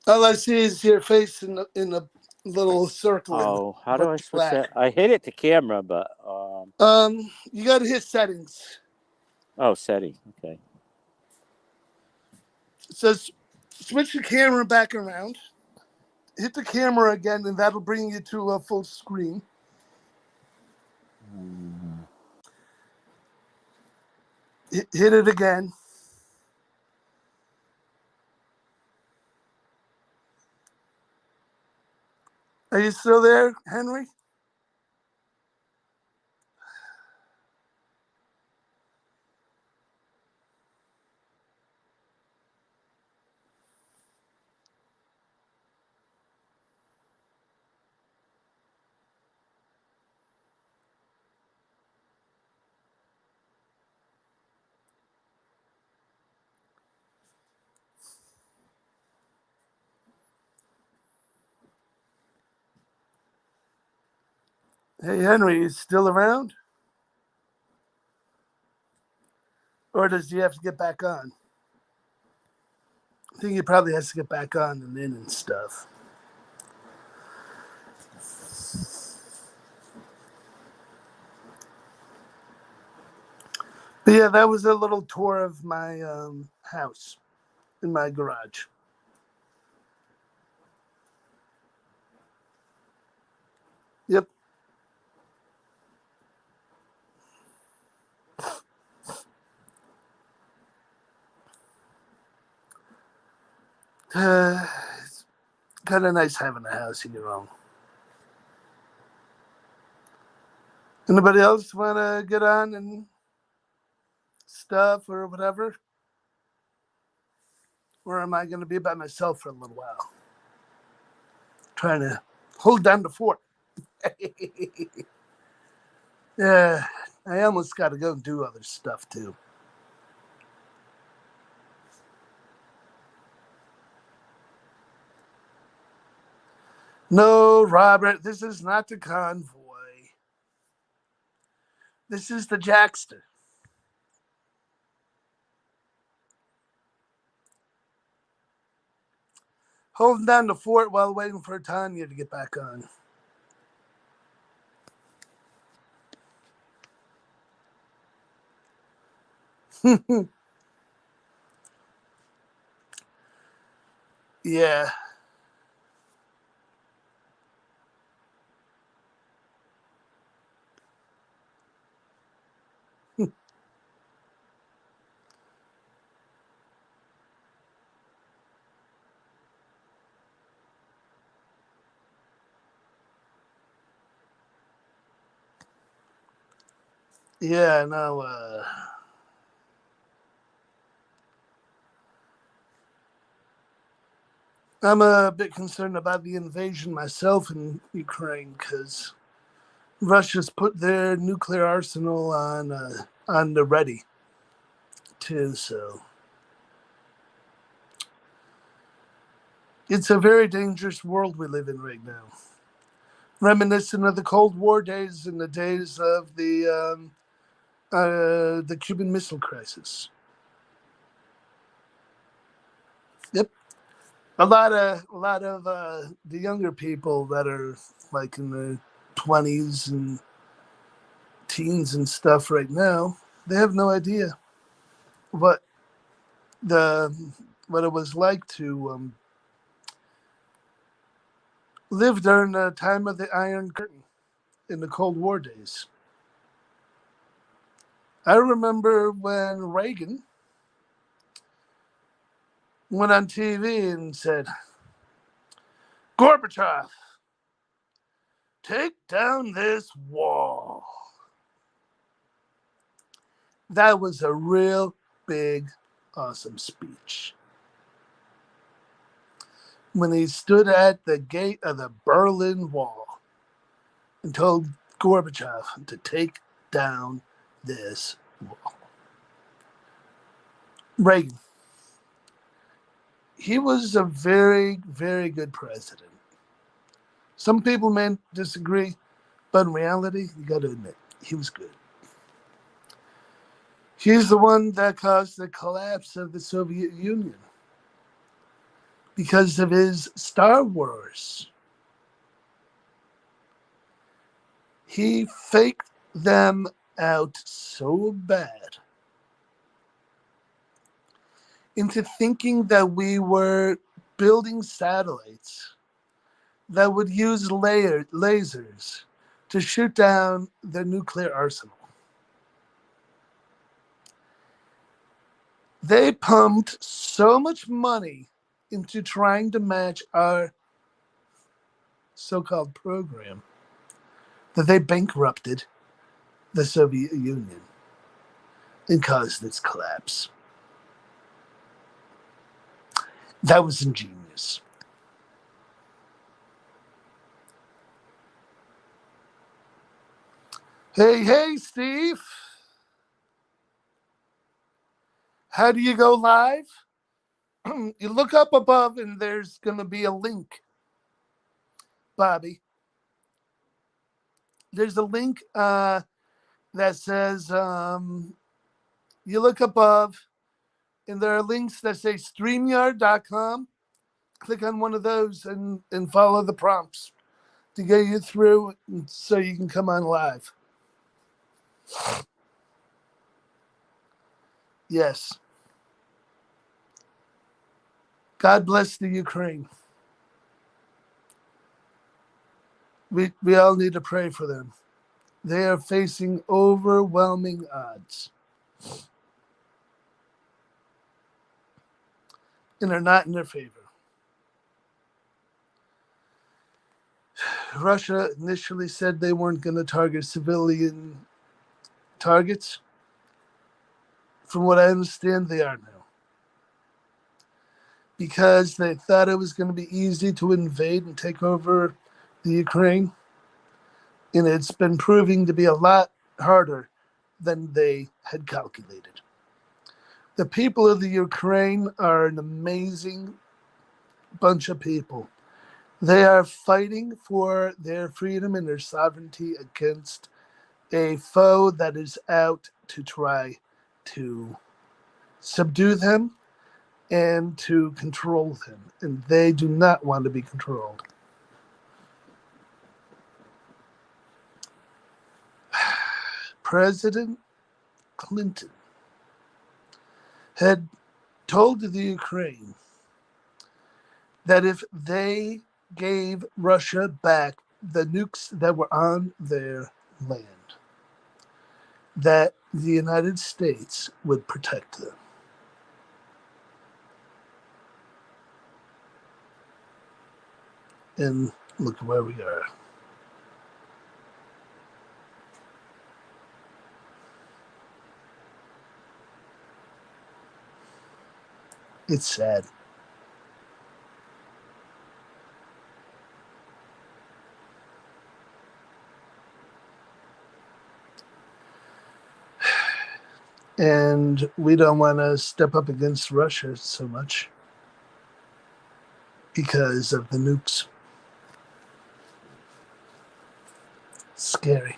All I see is your face in a little circle. Oh, how do I switch that? I hit it to camera, but You gotta hit settings. oh, setting. Okay. It says switch the camera back around. Hit the camera again, and that'll bring you to a full screen. Hit it again. Are you still there, Henry? Hey, Henry, is still around? Or does he have to get back on? I think he probably has to get back on and in and stuff. But yeah, that was a little tour of my house in my garage. Yep. kind of nice having a house of your own. Anybody else want to get on and stuff or whatever? Or am I going to be by myself for a little while? Trying to hold down the fort. Yeah, I almost got to go and do other stuff too. No, Robert, this is not the convoy. This is the Jackster. Holding down the fort while waiting for Tanya to get back on. Yeah. Yeah, no, I'm a bit concerned about the invasion myself in Ukraine because Russia's put their nuclear arsenal on the ready too. So it's a very dangerous world we live in right now, reminiscent of the Cold War days and the days of the Cuban Missile Crisis. Yep, a lot of the younger people that are like in their 20s and teens and stuff right now, they have no idea what what it was like to live during the time of the Iron Curtain in the Cold War days. I remember when Reagan went on TV and said, "Gorbachev, take down this wall." That was a real big, awesome speech. When he stood at the gate of the Berlin Wall and told Gorbachev to take down this wall. Reagan, he was a very, very good president. Some people may disagree, but in reality, you got to admit, he was good. He's the one that caused the collapse of the Soviet Union because of his Star Wars. He faked them out so bad into thinking that we were building satellites that would use lasers to shoot down the nuclear arsenal. They pumped so much money into trying to match our so-called program that they bankrupted the Soviet Union and caused its collapse. That was ingenious. Hey, Steve. How do you go live? You look up above and there's going to be a link, Bobby. There's a link that says, you look above and there are links that say StreamYard.com. Click on one of those and follow the prompts to get you through so you can come on live. Yes. God bless the Ukraine. We all need to pray for them. They are facing overwhelming odds and are not in their favor. Russia initially said they weren't going to target civilian targets. From what I understand, they are now. Because they thought it was going to be easy to invade and take over the Ukraine. And it's been proving to be a lot harder than they had calculated. The people of the Ukraine are an amazing bunch of people. They are fighting for their freedom and their sovereignty against a foe that is out to try to subdue them and to control them. And they do not want to be controlled. President Clinton had told the Ukraine that if they gave Russia back the nukes that were on their land, that the United States would protect them. And look where we are. It's sad. And we don't want to step up against Russia so much because of the nukes. Scary.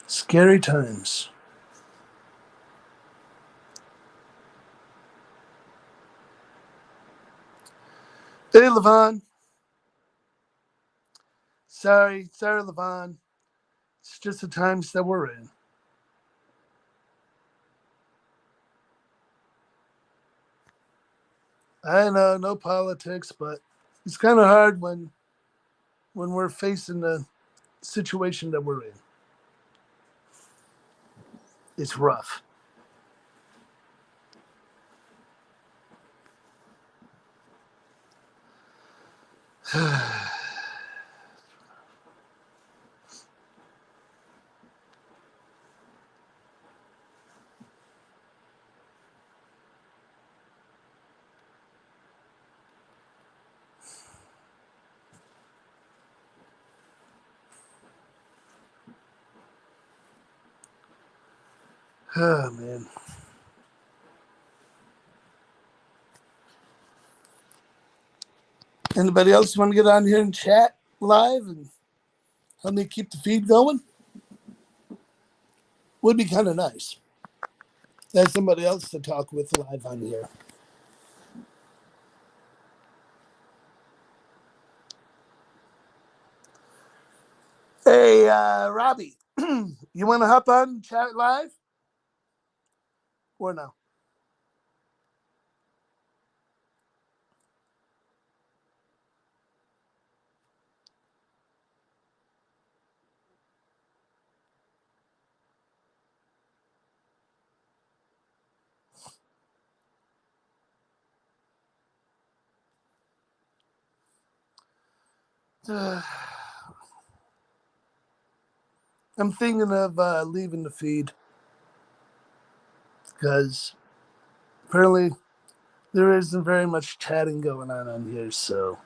Scary times. Hey, Levon. Sorry, Levon. It's just the times that we're in. I know, no politics, but it's kind of hard when we're facing the situation that we're in. It's rough. Oh, man. Anybody else want to get on here and chat live and help me keep the feed going? Would be kind of nice. There's somebody else to talk with live on here. Hey, Robbie, you want to hop on and chat live? Or no? I'm thinking of leaving the feed because apparently there isn't very much chatting going on here. So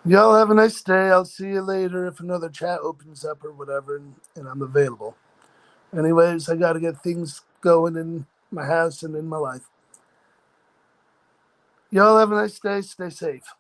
y'all have a nice day. I'll see you later if another chat opens up or whatever, and I'm available. Anyways, I got to get things going in my house and in my life. Y'all have a nice day. Stay safe.